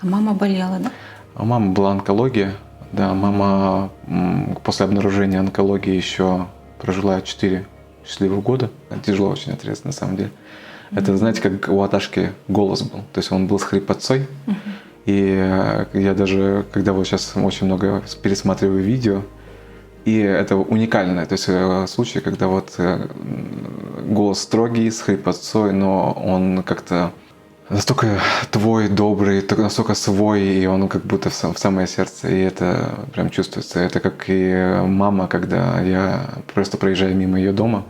А мама болела, да? А мама была онкология. Да, мама после обнаружения онкологии еще прожила 4 счастливых года. Тяжело очень отрезать, на самом деле. Это, знаете, как у Аташки голос был. То есть он был с хрипотцой. И я даже, когда вот сейчас очень много пересматриваю видео, и это уникальное, то есть случай, когда вот голос строгий, с хрипотцой, но он как-то настолько твой, добрый, настолько свой, и он как будто в самое сердце, и это прям чувствуется. Это как и мама, когда я просто проезжаю мимо ее дома,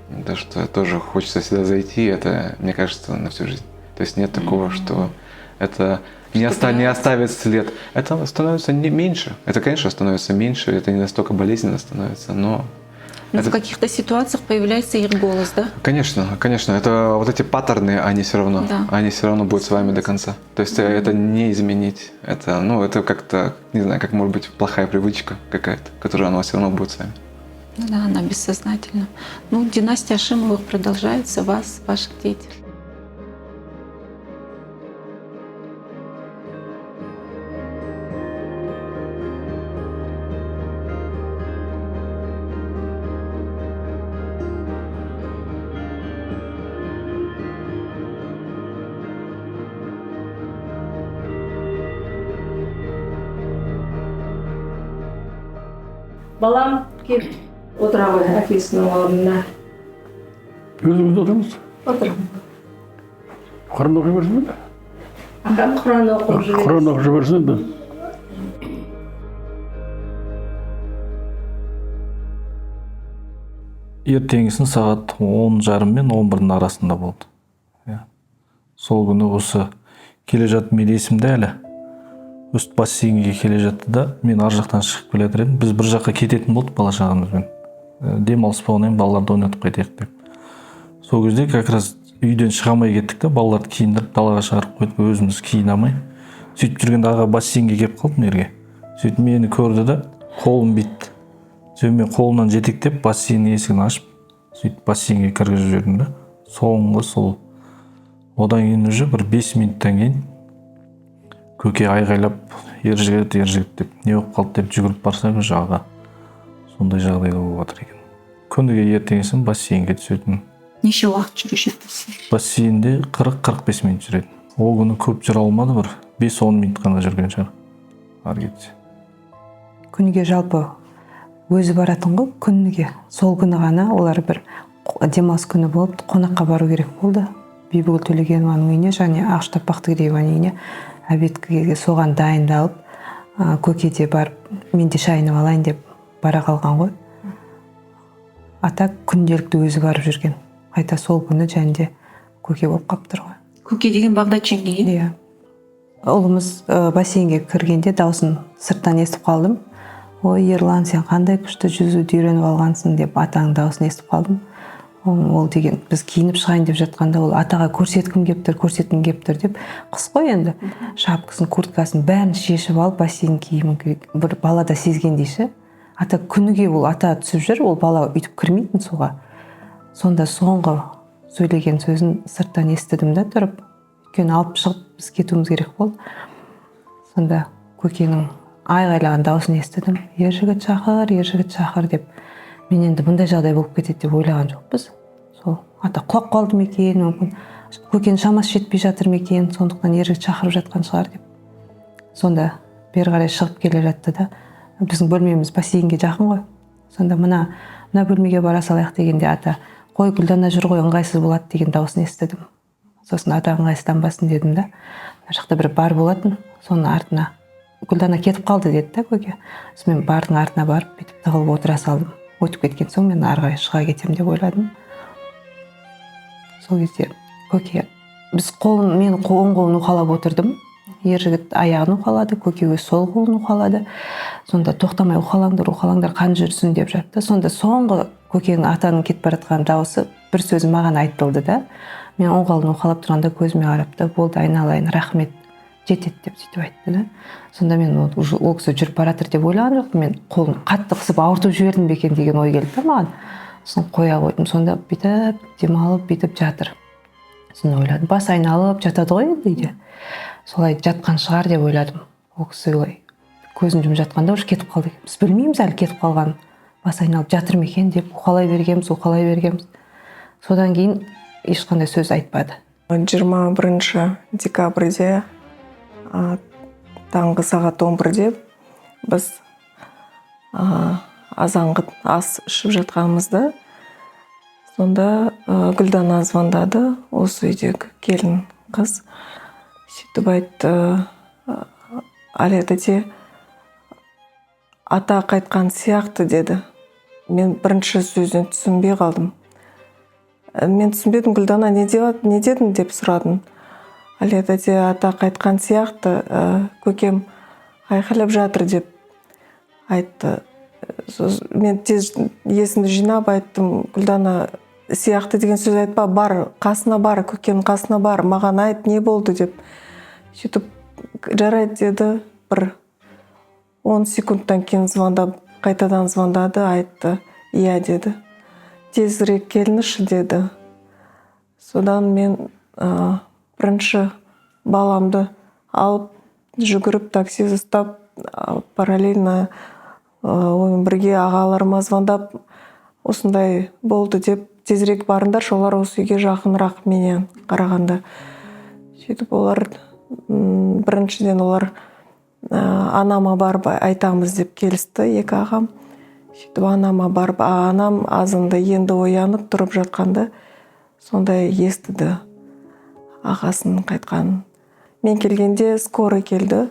да, что тоже хочется всегда зайти, это, мне кажется, на всю жизнь. То есть нет такого, что это не оставит след. Это становится не меньше. Это, конечно, становится меньше, это не настолько болезненно становится, но... В каких-то ситуациях появляется их голос, да? Конечно, конечно. Это вот эти паттерны, они все равно, да. Они все равно будут с вами до конца. То есть это не изменить. Это, это как-то, не знаю, как может быть плохая привычка какая-то, которая она все равно будет с вами. Ну да, она бессознательна. Династия Ашимовых продолжается, ваших детей. Балам кеп отыра ғой әкесінің орнына. Өзіңіз отырмыз? Отырмын. Құран оқи берсін бе? Ағам Құран оқып жүреді. Құран оқып жіберсін бе? Ертеңгісін сағат 10:30 мен 11-дің арасында болды. Сол күні осы келе жатып мен есімде әлі. Үст бассейнге келе жатты да, мен ар жақтан шығып келе жатыр едім. Біз бір жаққа кететін болдық бала шағамызбен. Демалыс болғаннан балаларды ойнатып қайтайық деп. Сол кезде как раз үйден шыға алмай кеттік та, балаларды киіндіріп далаға шығарып қойдық, өзіміз киіне алмай. Сөйтіп жүргенде аға бассейнге келіп қалдым жерге. Сөйтіп мені көрді да, қолым битті. Сөйтіп мен қолымнан жетектеп бассейннің есігін ашып, сөйтіп бассейнге кіргізіп жібердім да. Соңғы сол. Одан кейін уже бір 5 минуттан кейін көке айғайлап, ер жігіт деп, не болып қалды деп жүгіріп барсақ жаға. Сондай жағдайда болып жатыр екен. Күніге ертеңгісін бассейнге түсетін. Неше уақыт жүруші бассейнде 40-45 минут жүреді. Ол күні көп жүре алмады, бір 5-10 минут қана жүрген шығар. Ары кетсе. Күніге жалпы өзі баратын ғой күніге. Сол күні ғана олар бір демалыс күні болып қонаққа бару керек болды. Бибігүл Төлегенованың үйіне және Ақштап Бақтыгерееваның үйіне обедке соған дайындалып, көкеде барып, мен де шайынып алайын деп бара қалған ғой. Ата күнделікті өзі барып жүрген. Қайта сол күні және де көке болып қалып тұр ғой. Көке деген Бағдат жеңге? Иә. Ұлымыз бассейнге кіргенде даусын сырттан естіп қалдым. Ой, Ерлан, сен қандай күшті жүзуді үйреніп алғансың деп атаның даусын естіп қалдым. Ол деген біз киініп шығайын деп жатқанда ол атаға көрсеткім кеп тұр деп қыс қой енді. Шапкасын, курткасын бәрін шешіп алып бассейн киімін бір бала да сезгендейші. Ата күніге ол ата түсіп жүр, ол бала үйтіп кірмейтін суға. Сонда соңғы сөйлеген сөзін сырттан естідім да тұрып. Өйткені алып шығып біз кетуіміз керек болды. Сонда көкенің айғайлаған дауысын естідім. Ержігіт шақыр деп. Мен енді бұндай жағдай болып кетеді деп ойлаған жоқпыз. Сол ата құлап қалды ма екен, мүмкін көкен шамасы жетпей жатыр ма екен, сондықтан ержігіт шақырып жатқан шығар деп. Сонда бері қарай шығып келе жатты да, біздің бөлмеміз бассейнге жақын ғой. Сонда мына бөлмеге бара салайық дегенде ата, қой Гүлдана жүр ғой, ыңғайсыз болады деген дауысын естідім. Сосын ата ыңғайсызданбасын дедім да, мына жақта бір бар болатын, соның артына Гүлдана кетіп қалды деді да көке. Сосын мен бардың артына барып, бүйтіп тығылып отыра салдым. Өтіп кеткен соң мен ары қарай шыға кетем деп ойладым. Сол кезде көке, мен оң қолын уқалап отырдым. Ержігіт аяғын уқалады, көке өз сол қолын уқалады. Сонда тоқтамай уқалаңдар қан жүрсін деп жатты. Сонда соңғы көкенің атаның кетіп бара жатқан дауысы бір сөзі маған айтылды да. Мен оң қолын уқалап тұрғанда көзіме қарап та, болды айналайын, рахмет, жетеді деп сөйтіп айтты да. Сонда мен ол кісі жүріп бара жатыр деп ойлаған жоқпын. Мен қолын қатты қысып ауыртып жібердім бе екен деген ой келді да маған. Сосын қоя қойдым. Сонда бүйтіп демалып бүйтіп жатыр. Сосын ойладым, бас айналып жатады ғой енді үйде. Солай жатқан шығар деп ойладым. Ол кісі көзін жұмып жатқанда уже кетіп қалды. Біз білмейміз әлі кетіп қалғанын. Бас айналып жатыр ма екен деп уқалай бергенбіз. Содан кейін ешқандай сөз айтпады. 21 декабрьде таңғы сағат 11-де біз азанғы ас ішіп жатқанымызда сонда Гүлдана звондады, осы үйдегі келін қыз. Сөйтіп айтты, Аледа де ата қайтқан сияқты деді. Мен бірінші сөзінен түсінбей қалдым. Мен түсінбедім, Гүлдана не дедің деп сұрадым. Аледа де ата қайтқан сияқты, көкем айқайлап жатыр деп айтты. Мен тез есімді жинап айттым, Гүлдана сияқты деген сөз айтпа, бар, қасына бар, көкем қасына бар, маған айт, не болды деп. Сөйтіп жарайды деді, бір 10 секундтан кейін қайтадан звондады, айтты, иә деді. Тезірек келіңізші деді. Содан мен бірінші баламды алып, жүгіріп такси ұстап, параллельно бірге ағаларыма звондап, осындай болды деп, тезірек барыңдар, олар осы үйге жақынырақ менен қарағанда. Сөйтіп олар біріншіден олар анама барып айтамыз деп келісті, екі ағам. Сөйтіп анама барып, анам азында енді оянып тұрып жатқанда, сондай естіді ағасының қайтқанын. Мен келгенде скорый келді.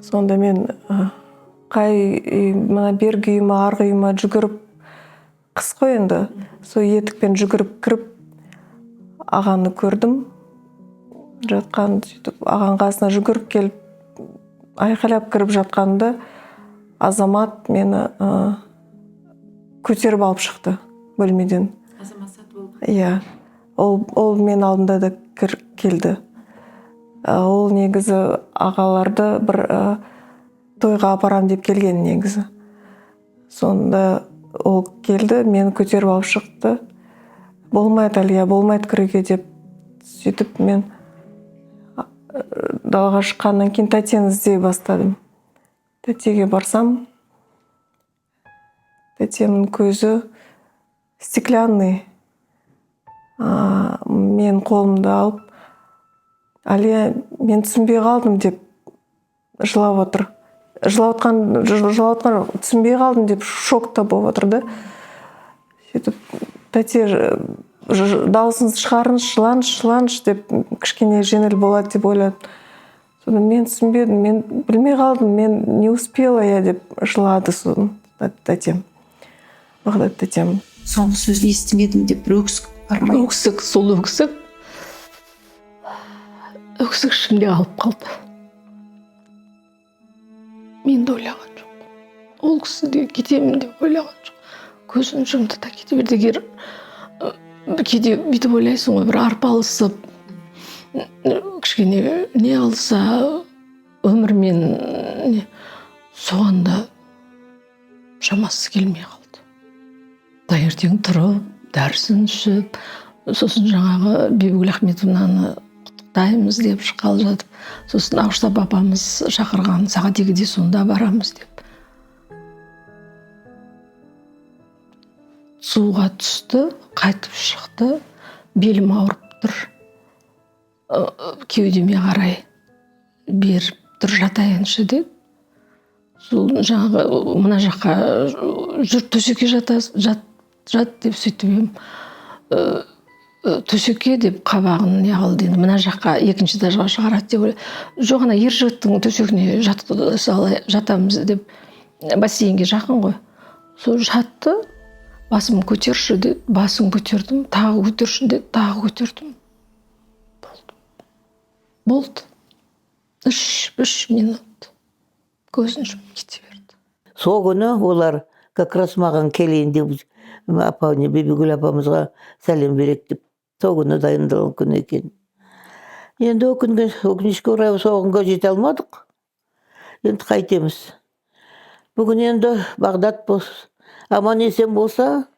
Сонда мен мына бергі үйіма, арғы үйіма жүгіріп, қыс қой енді, сол етікпен жүгіріп кіріп, ағаны көрдім. Жатқан, ағаның қасына жүгіріп келіп, айқайлап кіріп жатқанында, Азамат мені көтеріп алып шықты бөлмеден. Азамат Сатыбалов? Иә, ол мен алдында да келді. Ол негізі ағаларды бір тойға апарам деп келген негізі. Сонда ол келді, мені көтеріп алып шықты. Болмайды Алия, болмайды кіруге деп. Сөйтіп мен далаға шыққаннан кейін тәтені іздей бастадым. Тәтеге барсам, тәтемнің көзі стеклянный. Мен қолымды алып, Алия, мен түсінбей қалдым деп жылап отыр. жылаватқан түсінбей қалдым деп шокта болып отыр да. Сөйтіп тәте дауысыңызды шығарыңыз, жылаңыз деп кішкене жеңіл болады деп ойладым. Содан мен түсінбедім, мен білмей қалдым, мен не успела я деп жылады содан тәтем. Бағдат тәтем. Соңғы сөзді естімедім деп бір өксік бар ма? Өксік, сол өксік ішімде қалып қалды. Мен де ойлаған жоқ. Ол кісі де кетемін деп ойлаған жоқ. Көзін жұмды да кете берді. Егер кейде бүйтіп ойлайсың ғой, бір арпалысып, кішкене не алса, өмірмен соғанда шамасы келмей қалды. Таңертең тұрып, дәрісін ішіп, сосын жаңағы Бибігүл Ахметовнаны құттықтаймыз деп шыққалы жатып, сосын Ақұштап апамыз шақырған, сағат 2-де сонда барамыз деп. Суға түсті, қайтып шықты, белім ауырып тұр, кеудеме қарай беріп тұр, жатайыншы деді. Сол жаңағы мына жаққа жұрт төсекке жат деп сөйтіп ем. Төсекке деп қабағын не қылды, енді мына жаққа екінші этажға шығарады деп ойлады. Жоқ, ана ер жігіттің төсегіне жатамыз деп, бассейнге жақын ғой. Сол жатты, басым көтерші деді, басын көтердім, тағы көтерші деді, тағы көтердім. Болды. 3 минут. Көзін жұмып кете берді. Сол күні олар как раз маған келейін деп, Бибігүл апамызға сәлем берек деп, сол күні дайындалған күн екен. Енді о күнге, өкінішке орай соғынға жете алмадық. Енді қайтеміз. Бүгін енді Бағдат аман есен болса,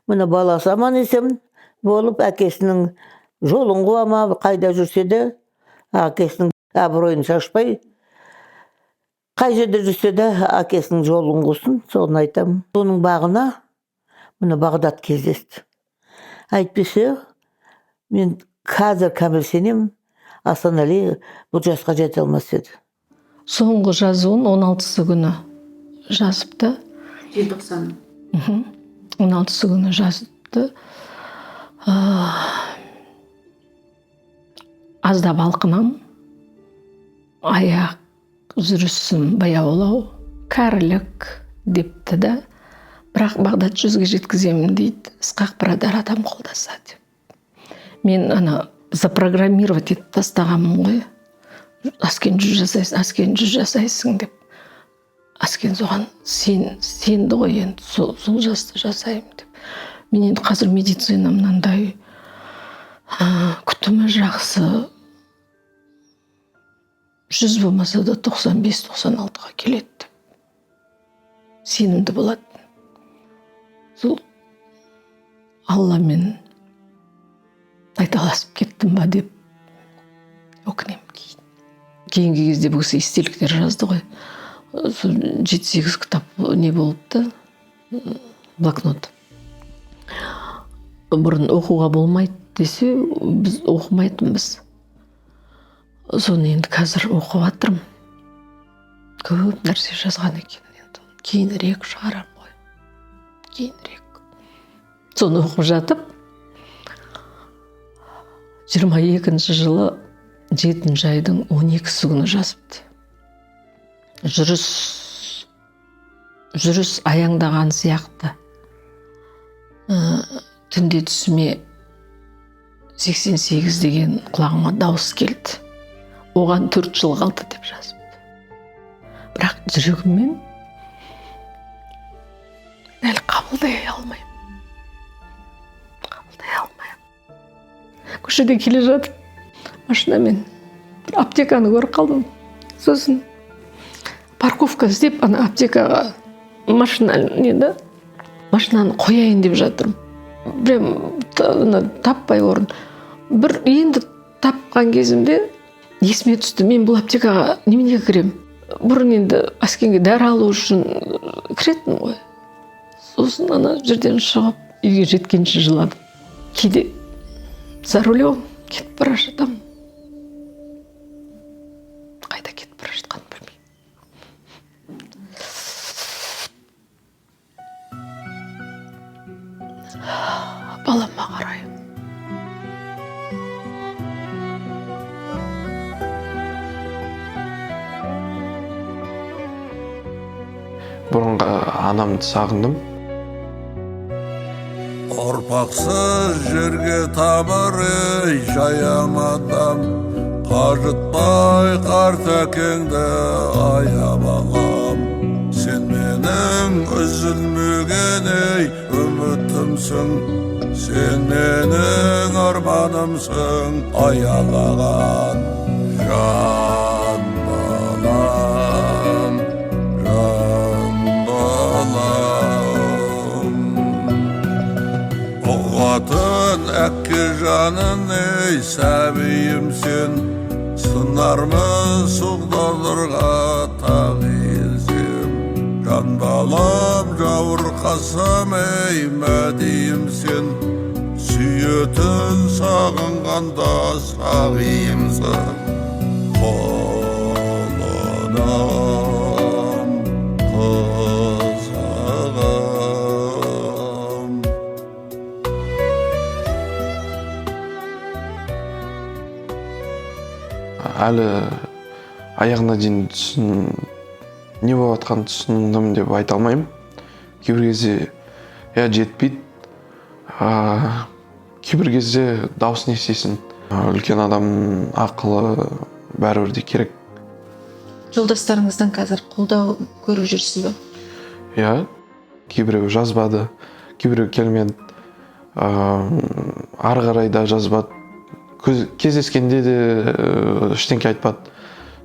мына баласы аман есен болып, әкесінің жолын қуама, қайда жүрсе де, әкесінің абыройын шашпай, қай жерде жүрсе де, әкесінің жолын қусын, соны айтамын. Соның бағына мына Бағдат кездесті. Әйтпесе, мен қазір кәміл сенем, Асанәлі бұл жасқа жете алмас еді. Соңғы жазуын 16-сы күні жазыпты. Желтоқсан. 16-сы күні жазыпты. Аздап алқынам, аяқ жүрісім баяулау, кәрілік депті да, бірақ Бағдат 100-ге жеткіземін дейді, Ысқақ Бірадар адам қолдаса деп. Мен запрограммировать етіп тастағанмын ғой. Аскен 100 жасайсың деп. Аскен соған сенді ғой, енді сол жасты жасаймын деп. Мен енді қазір медицина мынандай күтімі жақсы, 100 болмаса да 95-96-ға келеді деп. Сенімді болады. Сол Алламен айталасып кеттім ба деп өкінем. Кейінгі кезде бұл кісі естеліктер жазды ғой. 7-8 кітап не болыпты, блокнот. Бұрын оқуға болмайды десе, біз оқымайтынбыз. Соны енді қазір оқып жатырмын. Көп нәрсе жазған екен. Кейінірек шығарам ғой. Кейінірек. Соны оқып жатып, 22-ші жылы 7-ші айдың 12-сі күні жазыпты. Жүріс аяңдаған сияқты. Түнде түсіме 88 деген құлағыма дауыс келді. Оған 4 жыл қалды деп жазыпты. Бірақ жүрегіммен әлі қабылдай алмаймын. Көшеде келе жатып, машинамен аптеканы көріп қалдым. Сосын парковка іздеп, ана аптекаға машинаны қояйын деп жатырмын. Прям таппай орын. Бір енді тапқан кезімде есіме түсті, мен бұл аптекаға неменеге кірем? Бұрын енді Аскенге дәрі алу үшін кіретін ғой. Сосын ана жерден шығып, үйге жеткенше жыладым. Кейде за рулем кетіп бара жатамын. Қайда кетіп бара жатқанын білмеймін. балама қараймын. Бұрынғы анамды сағындым. Ұрпақсыз жерге тамыры жаямадам, қажытпай қарт әкеңді аямағам. Сен менің үзілмеген ей үмітімсің, сен менің арманымсың аялаған жан балам, жан балам. Ұғатын әкке жанын ей сәбиім сен, сынармыз суғдалырға тағилсем. Жан балам жауырқасам ей мәдиім сен, сүйетін сағынғанда сағиымсың. Қолынан қызығам. Әлі аяғына дейін не болып жатқанын түсіндім деп айта алмаймын. Кейбір кезде жетпейді. Кейбір кезде дауысын естисің. Үлкен адам ақылы бәрібір де керек. Жолдастарыңыздан қазір қолдау көріп жүрсіз бе? Кейбіреу жазбады, кейбіреу келмеді. Ары қарай да жазбады. Кездескенде де ештеңке айтпады.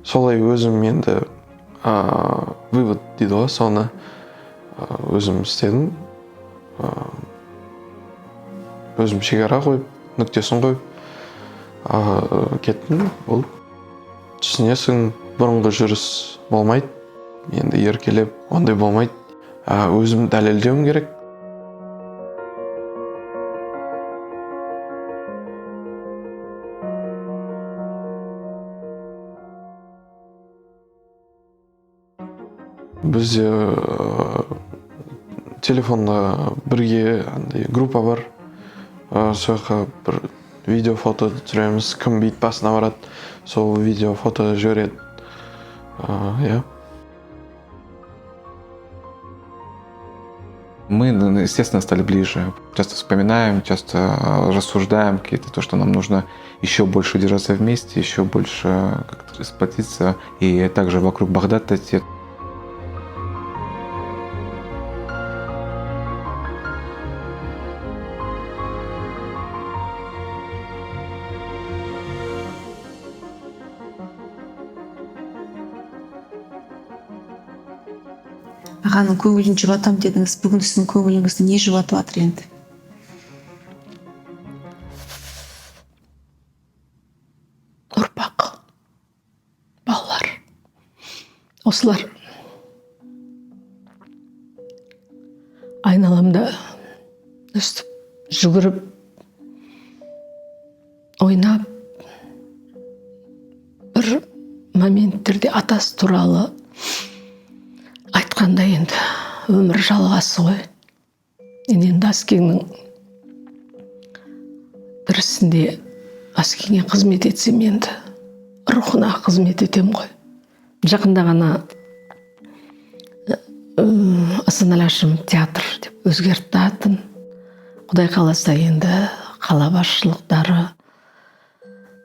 Солай өзім енді вывод дейді ғой, соны өзім істедім. Өзім шекара қойып, нүктесін қойып кеттім. Бұл түсінесің, бұрынғы жүріс болмайды. Енді еркелеп, ондай болмайды. Өзім дәлелдеуім керек. Бізде телефонда бірге группа бар. Сол жаққа бір видео, фото түсіреміз. Кім бейт басына барады, сол видео, фото жібереді. Мы, естественно, стали ближе. Часто вспоминаем, часто рассуждаем какие-то, то, что нам нужно еще больше держаться вместе, еще больше как-то сплотиться. И также вокруг Багдада те. Ағаның көңілін жұбатам дедіңіз. Бүгін сіздің көңіліңізді не жұбатып жатыр енді? Ұрпақ, балалар. Осылар айналамда өстіп жүгіріп, ойнап, бір моменттерде атасы туралы айтқанда енді өмір жалғасы ғой. Енді Аскеңнің тірісінде Аскеңе қызмет етсем, енді рухына қызмет етем ғой. Жақында ғана Асан Алашым театр деп өзгертті атын. Құдай қаласа енді қала басшылықтары,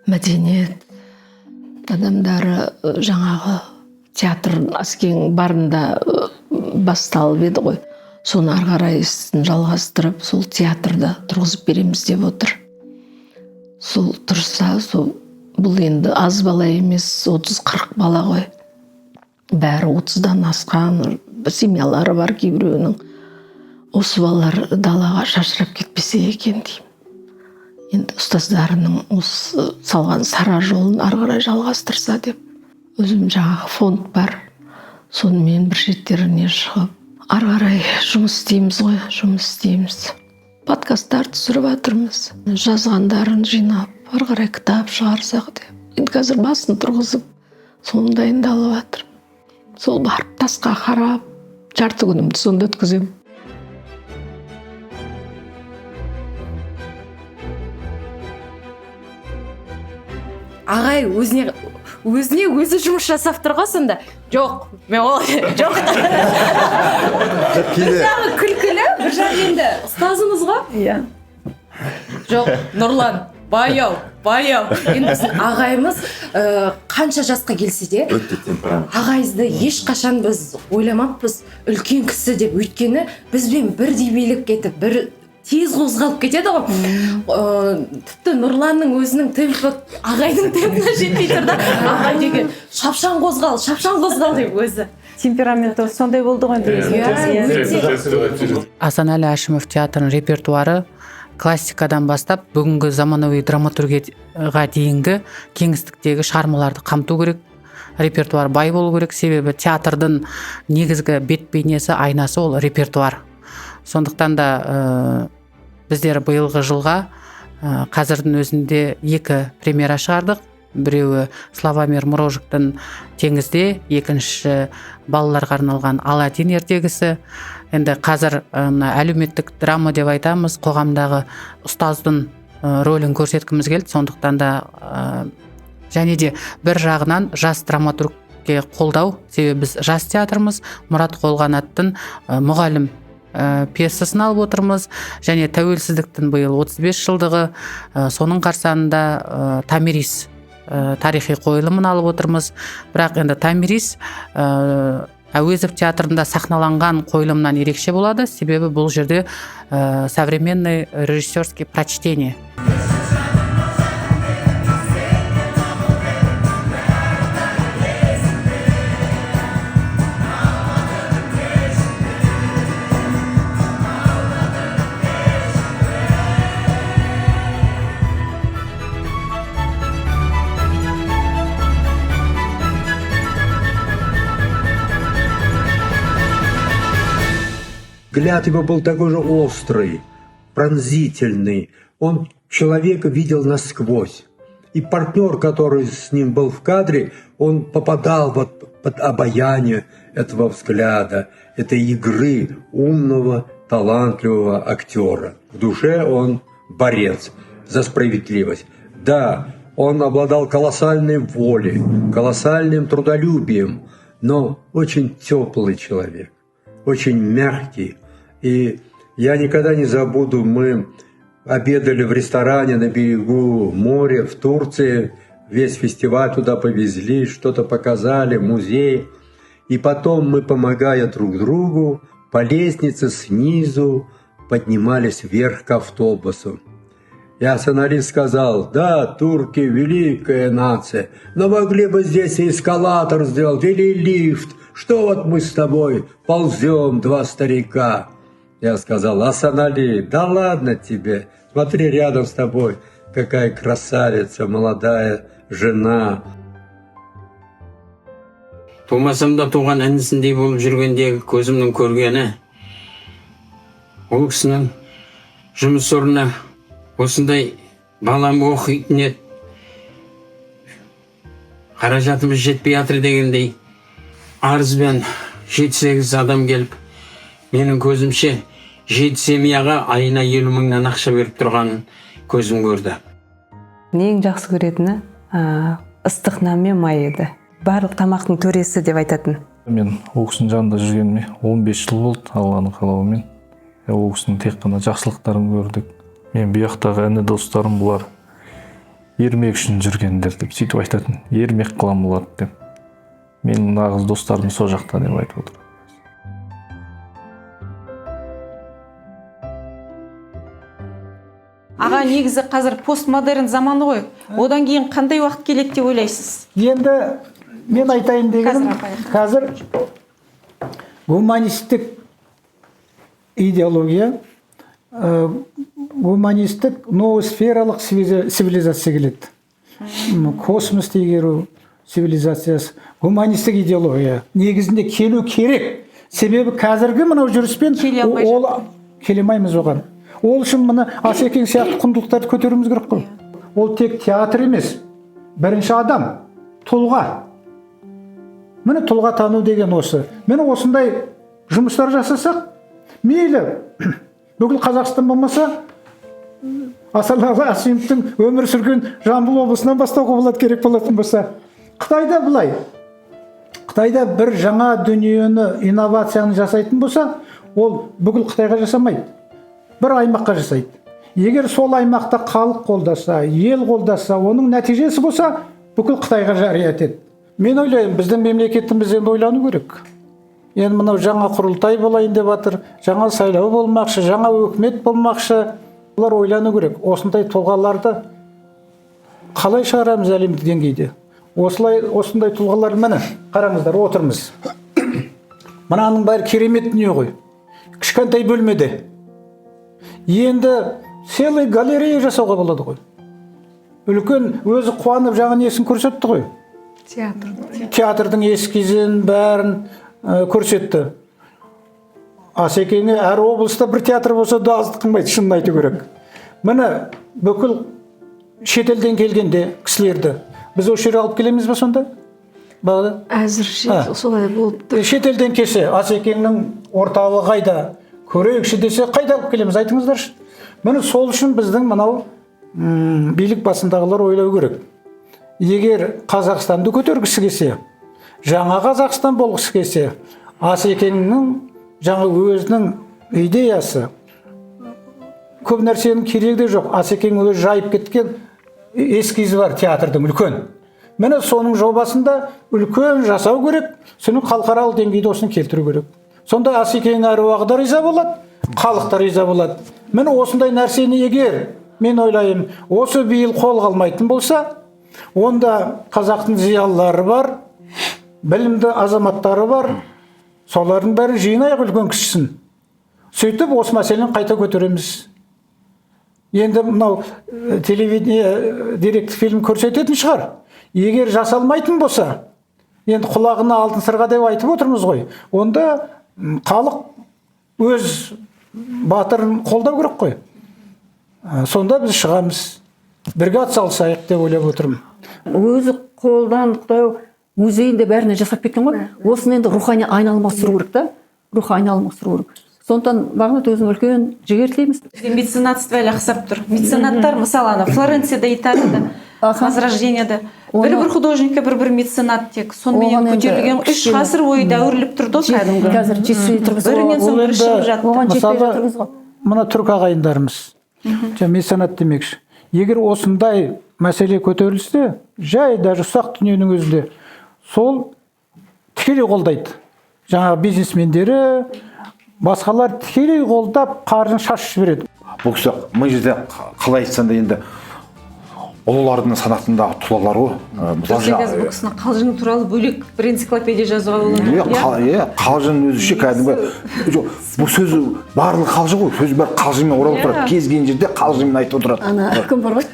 мәдениет адамдары жаңағы театр Аскең барында басталып еді ғой. Соны ары қарай ісін жалғастырып, сол театрда тұрғызып береміз деп отыр. Сол тұрса, бұл енді аз бала емес, 30-40 бала ғой. Бәрі 30-дан асқан, семьялары бар кейбіреуінің. Осы балалар далаға шашырап кетпесе екен деймін. Енді ұстаздарының осы салған сара жолын ары қарай жалғастырса деп. Өзім жаңағы фонд бар, сонымен бір шеттеріне шығып, ары қарай жұмыс істейміз ғой, жұмыс істейміз. Подкасттар түсіріп жатырмыз, жазғандарын жинап, ары қарай кітап шығарсақ деп. Енді қазір басын тұрғызып, соны дайындалып жатыр. Сол барып тасқа қарап, жарты күнімді сонда өткіземін. ағай өзіне өзі жұмыс жасап тұр ғой сонда. Жоқ, мен ол жоқ. Bir жағы күлкілі, бір жағы енді ұстазымыз ғой. Иә. Жоқ, Нұрлан, баяу. Енді біздің ағайымыз қанша жасқа келсе де, ағайызды ешқашан біз ойламаппыз үлкен кісі деп. Өйткені бізбен бірдей билеп кетіп, бір тез қозғалып кетеді ғой. Тіпті Нұрланның өзінің темпі ағайдың темпіне жетпей тұр да. Ағай деген шапшаң қозғал деп өзі. Темпераменті сондай болды ғой. Асанәлі Әшімов театрының репертуары классикадан бастап бүгінгі заманауи драматургияға дейінгі кеңістіктегі шығармаларды қамту керек. Репертуар бай болу керек, себебі театрдың негізгі бет бейнесі, айнасы ол репертуар. Сондықтан да біздер биылғы жылға қазірдің өзінде 2 премьера шығардық. Біреуі Славомир Мурожиктің «Теңізде», екінші балаларға арналған «Аладдин ертегісі». Енді қазір әлеуметтік драма деп айтамыз, қоғамдағы ұстаздың рөлін көрсеткіміз келді. Сондықтан да және де бір жағынан жас драматургке қолдау, себебі біз жас театрымыз. Мұрат Қолғанаттың «Мұғалім» пьесасын алып отырмыз, және тәуелсіздіктің биыл 35 жылдығы, соның қарсаңында Томирис тарихи қойылымын алып отырмыз. Бірақ енді Томирис Әуезов театрында сахналанған қойылымнан ерекше болады, себебі бұл жерде современный режиссерский прочтение. Взгляд его был такой же острый, пронзительный. Он человека видел насквозь. И партнер, который с ним был в кадре, он попадал вот под обаяние этого взгляда, этой игры умного, талантливого актера. В душе он борец за справедливость. Да, он обладал колоссальной волей, колоссальным трудолюбием, но очень теплый человек, очень мягкий. И я никогда не забуду, мы обедали в ресторане на берегу моря в Турции, весь фестиваль туда повезли, что-то показали, музей. И потом мы, помогая друг другу, по лестнице снизу поднимались вверх к автобусу. Я сценарист сказал: да, турки великая нация, но могли бы здесь и эскалатор сделать или лифт. Что вот мы с тобой ползем, 2 старика? Я сказал: Асанали, да ладно тебе, смотри, рядом с тобой какая красавица, молодая жена. Тумасам да туған інісіндей болып жүргендегі көзімнің көргені, ол кісінің жұмыс орнына осындай балам оқитын еді, қаражатымыз жетпей жатыр дегендей арызбен 7-8 адам келіп, менің көзімше 7 семьяға айына 50 мыңнан ақша беріп тұрғанын көзім көрді. Ең жақсы көретіні ыстық нан мен май еді. Барлық тамақтың төресі деп айтатын. Мен ол кісінің жанында жүргеніме 15 жыл болды, Алланың қалауымен. Ол кісінің тек қана жақсылықтарын көрдік. Мен бұяқтағы іні достарым бұлар ермек үшін жүргендер деп сөйтіп айтатын. Ермек қылам болады деп. Менің нағыз достарым сол жақта деп айтып отыр. Аға, негізі қазір постмодерн заманы ғой. Одан кейін қандай уақыт келеді деп ойлайсыз? Енді мен айтайын дегенім, қазір гуманистік идеология, гуманистік ноосфералық цивилизация келеді. Космос тегеру цивилизациясы, гуманистік идеология негізінде келу керек. Себебі қазіргі мынау жүріспен келе алмаймыз оған. Ол үшін мұны Асекең сияқты құндылықтарды көтеруіміз керек қой. Ол тек театр емес, бірінші адам, тұлға. Міне тұлға тану деген осы. Мені осындай жұмыстар жасасақ, мейлі бүкіл Қазақстан болмаса, Асаналы Асимовтың өмір сүрген Жамбыл облысынан бастауға болады керек болатын болса. Қытайда былай. Қытайда бір жаңа дүниені, инновацияны жасайтын болса, ол бүкіл Қытайға жасамайды. Бір аймаққа жасайды. Егер сол аймақта халық қолдаса, ел қолдаса, оның нәтижесі болса, бүкіл Қытайға жария етеді. Мен ойлаймын, біздің мемлекетіміз енді ойлану керек. Енді мынау жаңа құрылтай болайын деп жатыр, жаңа сайлау болмақшы, жаңа өкімет болмақшы. Олар ойлану керек. Осындай тұлғаларды қалай шығарамыз әлемдік деңгейде? Осындай тұлғалар, міне, қараңыздар, отырмыз. Мынаның бәрі керемет дүние ғой. Кішкентай бөлмеде. Енді целый галерея жасауға болады ғой. Үлкен өзі қуанып жаңа несін көрсетті ғой. Театрдың эскизін бәрін көрсетті. Асекеңе әр облыста бір театр болса да аздық қылмайды, шынын айту керек. Міне бүкіл шетелден келгенде кісілерді біз осы жерге алып келеміз бе сонда? Әзірше солай болды. Шетелден келсе, Асекеңнің орталығы қайда? Көрейікші десе, қайда алып келеміз, айтыңыздаршы. Міне сол үшін біздің мынау билік басындағылар ойлау керек. Егер Қазақстанды көтергісі келсе, жаңа Қазақстан болғысы келсе, Асекеңнің жаңа өзінің идеясы, көп нәрсенің керегі де жоқ. Асекең өзі жайып кеткен эскизі бар театрдың үлкен. Міне соның жобасында үлкен жасау керек, соны халықаралық деңгейде осыны келтіру керек. Сонда Асекең әруағы да риза болады, халық та риза болады. Міне осындай нәрсені егер, мен ойлаймын, осы биыл қолға алмайтын болса, онда қазақтың зиялылары бар, білімді азаматтары бар, солардың бәрін жинайық үлкен кішісін. Сөйтіп осы мәселені қайта көтереміз. Енді мынау телевидение деректі фильм көрсететін шығар. Егер жасалмайтын болса, енді құлағына алтын сырға деп айтып отырмыз ғой. Онда халық өз батырын қолдау керек қой. Сонда біз шығамыз. Бірге атсалысайық деп ойлап отырмын. Өзі қолдан Қытай музейінде бәріне жасап кеткен ғой. Осыны енді рухани айналмастыру керек та. Рухани айналмастыру керек. Сондықтан Бағдат өзің үлкен жігер тілейміз. Меценатство әлі ақсап тұр. Меценаттар, мысалы, Флоренцияда, Италияда, Возрождениеда. Бір художникке бір меценат тек. Сонымен көтерілген 3 ғасыр бойы дәуірлеп тұрды. Қазір жетіспей тұрмыз. Бірінен соң бірі шығып жатты. Мысалы, мына түрік ағайындарымыз, меценат демекші. Егер осындай мәселе көтерілсе, жай даже ұсақ дүниенің өзінде сол тікелей қолдайды. Жаңағы бизнесмендері, басқалар тікелей қолдап қаржын шашып жібереді. Бұл кісі мың жерде қалай айтсам да енді ұлылардың санатындағы тұлғалар ғой. Бұл кісінің қалжың туралы бөлек бір энциклопедия жазуға болады. Қалжың өзінше кәдімгі. Бұл сөзі барлығы қалжың ғой. Сөзі бәрі қалжыңмен оралып тұрады. Кез келген жерде қалжыңмен айтып отырады. Ана кім бар ғой?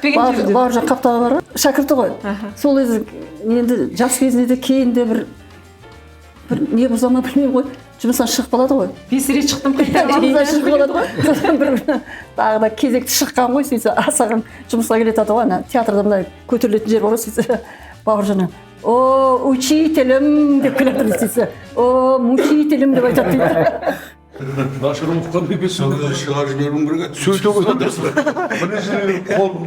Бауыржан Қаптағы бар ғой? Шәкірті ғой. Сол енді жас кезінде де кейін де бір не бұзама білмеймін ғой. Жұмыстан шығып қалады ғой. 5 рет шықтым қайта. Жұмыстан шығып қалады ғой. Содан бір тағы да кезекті шыққан ғой, сөйтсе асаған жұмысқа келеді ғой. Ана театрда мындай көтерілетін жер бар ғой, сөйтсе Бауыржан «О, учителем» деп келеді сөйтсе. «О, мучителем» деп айтады дейді. Нашырым қандай бесін шығар жіберім бірге сөйте қойдырсың. Бірінші қолым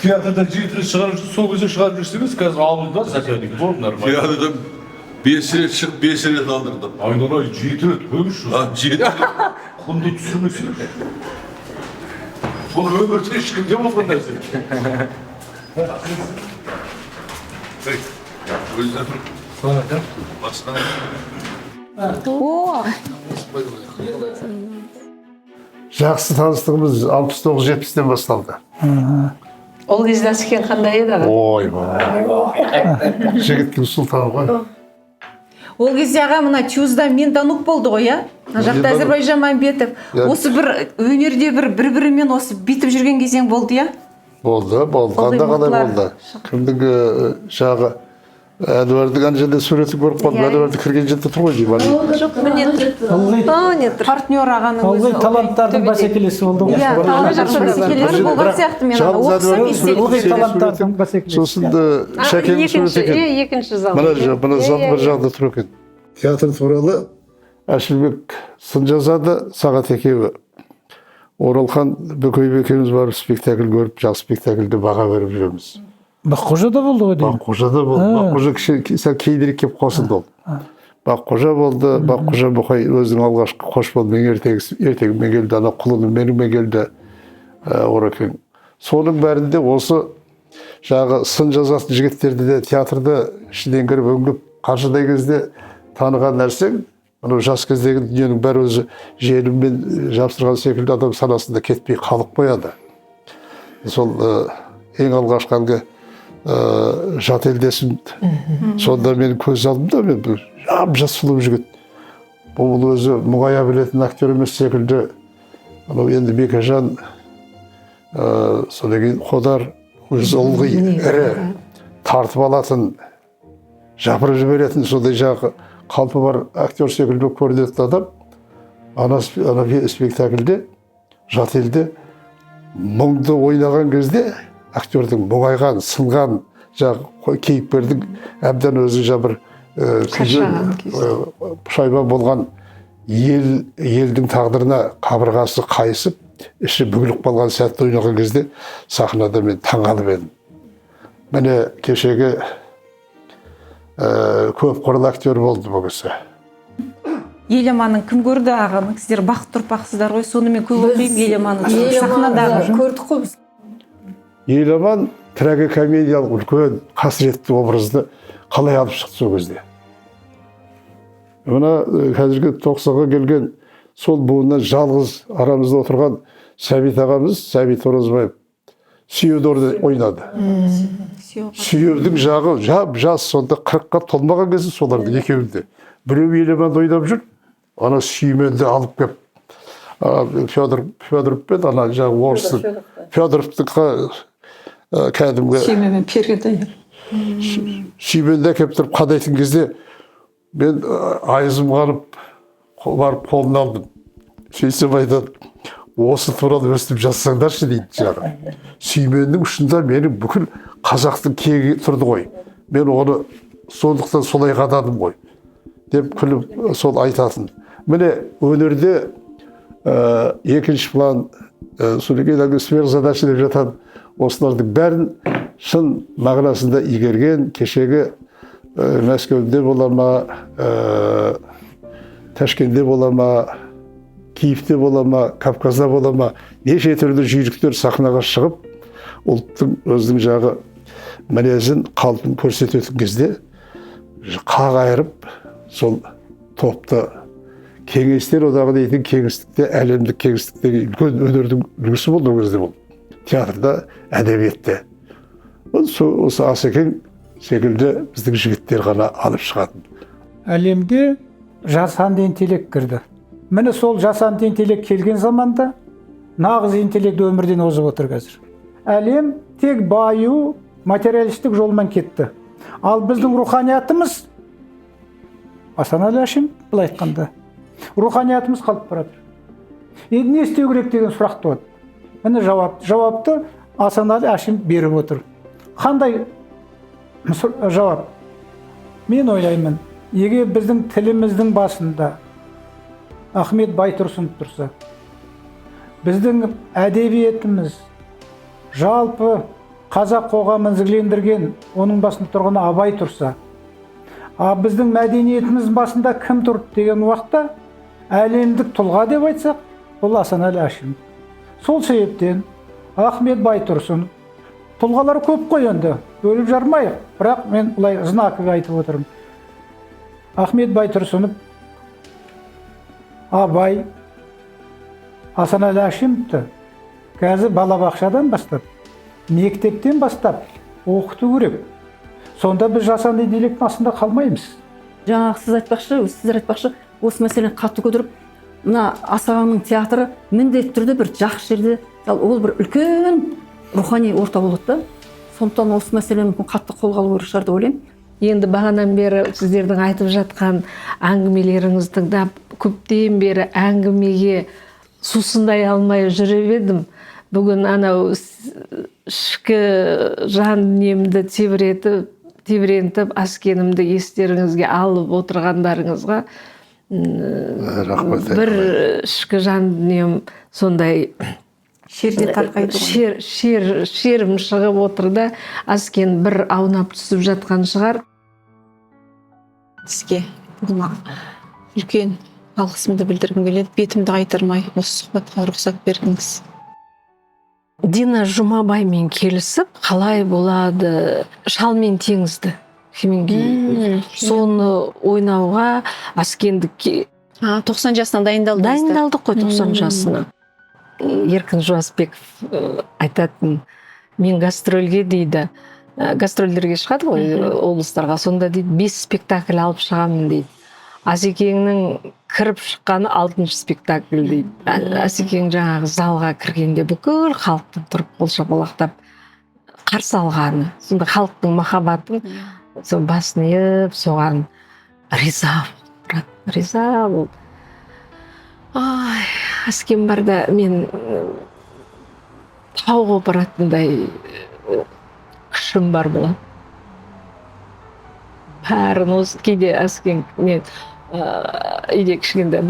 театрда 7 рет шығарып жүрсіз, сол кезде шығарып жүрсеңіз, қазір ауылда сатиялық болып нормально. Театрда 5 рет шығып, 5 рет алдырдым. Айналай 7 рет көміш жүрсің. 7 рет. Құнды түсірмесің. Бұл өмірде ешкімде болған нәрсе. Жақсы таныстығымыз 69-70-тен басталды. Ол кезде Асекең қандай еді аға? Ой, жігіттің сұлтаны ғой. Ол кезде аға мына Тюзда Менданук болды ғой, иә? Жақта Әзірбайжан Мәмбетов. Осы бір өнерде бір-бірімен осы битіп жүрген кезең болды, иә? Болды. Қандай болды? Кімдің жағы Әнуардың ана жерде суреті көріп қалдым. Әнуарды кірген жерде тұр ғой деймін. Партнер ағаның өзі. Ылғи таланттардың бәсекелесі болды ғой. Бәсекелесі болған сияқты мен ылғи таланттардың бәсекелесі. Сосын Шәкенің суреті екен. Екінші зал. Мына зал бір жағында тұр екен. Театр туралы Әшілбек сын жазады, Сағат екеуі. Оралхан Бөкеев екеуміз барып спектакль көріп, жақсы спектакльде баға беріп жүреміз. Баққожа болды ғой деймін. Баққожада болды. Баққожа сәл кейінірек келіп қосылды ол. Баққожа болды. Баққожа Бұқай өзінің алғашқы қош болды. Мен ертегімен келді, ана құлыным менімен келді. Орекең. Соның бәрінде осы жағы сын жазатын жігіттерді де театрда ішінен кіріп өңгіп қаншадай кезде таныған нәрсең, жас кездегі дүниенің бәрі өзі желіммен жабыстырған секілді адам санасында кетпей қалып қояды. Сол ең алғашқы әлгі жат елдесім, сонда мен көз алдымда мен жас сұлу жігіт. Бұл өзі мұғая білетін актер емес секілді. Енді Бекежан, содан кейін Қодар өзі ылғи ірі тартып алатын, жапырып жіберетін сондай жағы қалпы бар актер секілді көрінетін адам ана спектакльде жат елде мұңды ойнаған кезде актердің мұңайған, сынған жағы кейіпкердің әбден өзі жабыр пұшайман болған елдің тағдырына қабырғасы қайысып, іші бүгіліп қалған сәтті ойнаған кезде сахнада мен таңғалып едім. Міне кешегі көп қырлы актер болды бұл кісі. Еламанын кім көрді ағамын? Сіздер бақыт тұрпақсыздар ғой, соны мен көп оқимын Еламанын сахнадағы. Көрдік қой біз. Еламан трагикомедиялық үлкен қасіретті образды қалай алып шықты сол кезде. Мына қазіргі 90-ға келген сол буыннан жалғыз арамызда отырған Сәбит ағамыз, Сәбит Оразбаев, Сүйеудорды ойнады. Сүйеудің жағы жас, сонда 40-қа толмаған кезде солардың екеуінде. Біреу Еламанды ойнап жүр, ана Сүйменді алып кеп, Федоровпен, ана жағы орыстың, Федоровтың кәдімгі Сүйменмен пергеді. Сүйменді әкеп тұрып қадайтын кезде мен айызым қарып, барып қолын алдым. Сөйтсем айтады, осы туралы өстіп жазсаңдаршы дейді жағы. Сүйменнің ұшында менің бүкіл қазақтың кегі тұрды ғой. Мен оны сондықтан солай қададым ғой. Деп күліп сол айтатын. Міне өнерде екінші план, сөйлеген сверхзадача деп жатады. Осылардың бәрін шын мағынасында игерген, кешегі Мәскеуде бола ма, Ташкентте бола ма, Киевте бола ма, Кавказда бола ма, неше түрлі жүйріктер сахнаға шығып, ұлттың өзінің жағы мінезін, қалпын көрсететін кезде қақ айырып, сол топты кеңестер одағы дейтін кеңістікте, әлемдік кеңістіктегі үлкен өнердің үлгісі болды ол кезде бұл. Театрда, әдебиетте. Осы Асекең секілді біздің жігіттер ғана алып шығатын. Әлемге жасанды интеллект кірді. Міне сол жасанды интеллект келген заманда нағыз интеллект өмірден озып отыр қазір. Әлем тек баю, материалистік жолмен кетті. Ал біздің руханиятымыз, Асанәлі Әшім былай айтқанда, руханиятымыз қалып барады. Енді не істеу керек деген сұрақ туады. Міне жауапты Асанәлі Әшім беріп отыр. Қандай жауап? Мен ойлаймын, егер біздің тіліміздің басында Ахмет Байтұрсынов тұрса, біздің әдебиетіміз жалпы қазақ қоғамын зірлендірген оның басында тұрған Абай тұрса, біздің мәдениетіміз басында кім тұрды деген уақытта әлемдік тұлға деп айтсақ, бұл Асанәлі Әшім. Сол себептен Ахмет Байтұрсынов тұлғалар көп қой енді, бөліп жармайық, бірақ мен бұлай знакы айтып отырмын. Ахмет Байтұрсынов, Абай, Асанәлі Әшімовті қазір балабақшадан бастап, мектептен бастап оқыту керек. Сонда біз жасанды интеллекттің астында қалмаймыз. Жаңағы сіздер айтпақшы, осы мәселені қатты көтеріп, мына Асағанның театры міндетті түрде бір жақсы жерде, ол бір үлкен рухани орта болады да. Сондықтан осы мәселені қатты қолға алу керек шығар деп ойлаймын. Енді бағанан бері сіздердің айтып жатқан әңгімелеріңізді тыңдап, көптен бері әңгімеге сусындай алмай жүріп едім. Бүгін анау ішкі жан дүниемді тебірентіп, аскенімді естеріңізге алып отырғандарыңызға Рахмет. бір ішкі жан дүнием сондай шерде тарқайды ғой. шерім шығып отыр да, Аскен бір аунап түсіп жатқан шығар. Сізге бүгін үлкен алғысымды білдіргім келеді. Бетімді қайтармай осы сұхбатқа рұқсат бердіңіз. Дина Жұмабаймен келісіп, қалай болады шалмен теңізді Хемингуэй. Соны ойнауға Аскенді 90 жасынан дайындалдық қой 90 жасына. Еркін Жуасбеков айтатын, мен гастрольге дейді, гастрольдерге шығады ғой облыстарға, сонда дейді 5 спектакль алып шығамын дейді. Асекеңнің кіріп шыққаны 6-шы спектакль дейді. Асекең жаңағы залға кіргенде бүкіл халықтың тұрып қол шапалақтап қарсы алғаны, сонда халықтың махаббатын сон басын иіп, соған риза бол. Ай, Аскен барда мен тауға баратындай күшім бар болады. Бәрін осы кейде Аскен мен үйде кішкентай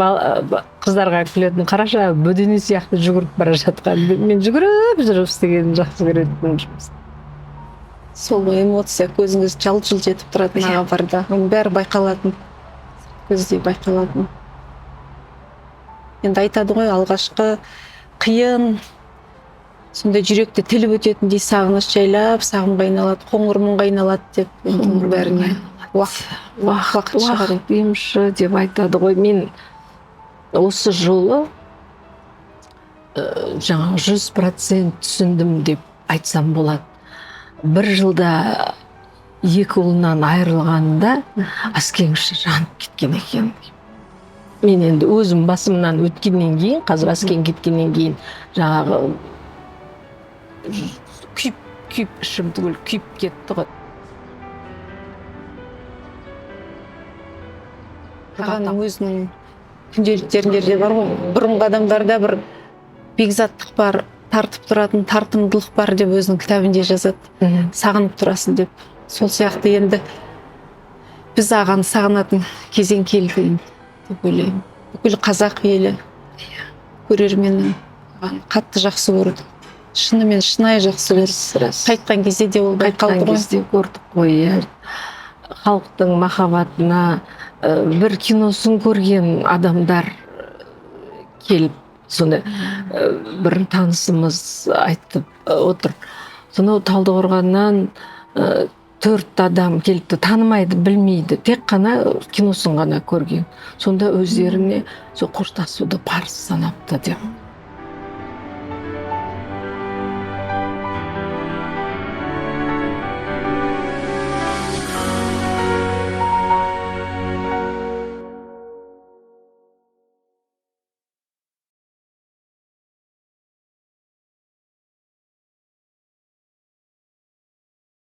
қыздарға күлетін, қараша бөдене сияқты жүгіріп бара жатқан. Мен жүгіріп жүріп істегенін жақсы көретін жұмыс. Сол эмоция көзіңіз жалт-жұлт етіп тұратын аға барда. Оның бәрі байқалатын, көзде байқалатын. Енді айтады ғой, алғашқы қиын, сондай жүректе тіліп өтетіндей сағыныш жайлап, сағымға айналады, қоңыр мұңға айналады деп, оның бәріне уақыт шығар емші деп айтады ғой. Мен осы жолы жаңағы 100% түсіндім деп айтсам болады. Бір жылда 2 ұлынан айырылғанда Аскеңші жанып кеткен екен. Мен енді өзім басымнан өткеннен кейін, қазір Аскен кеткеннен кейін жаңағы күйіп ішім түгіл күйіп кетті ғой. Ағаның өзінің күнделіктерінде де бар ғой. Бұрынғы адамдарда бір бекзаттық бар, тартып тұратын тартымдылық бар деп өзінің кітабында жазады. Сағынып тұрасың деп. Сол сияқты енді біз ағаны сағынатын кезең келді деп ойлаймын. Бүкіл қазақ елі көрерменнің қатты жақсы көрді. Шынымен шынайы жақсы көрді. Қайтқан кезде де ол байқалды ғой. Көрдік қой. Халықтың махаббатына бір киносын көрген адамдар келіп, соны бір танысымыз айтып отыр. Сонау Талдықорғаннан 4 адам келіпті, танымайды, білмейді, тек қана киносын ғана көрген. Сонда өздеріне қоштасуды парыз санапты деп.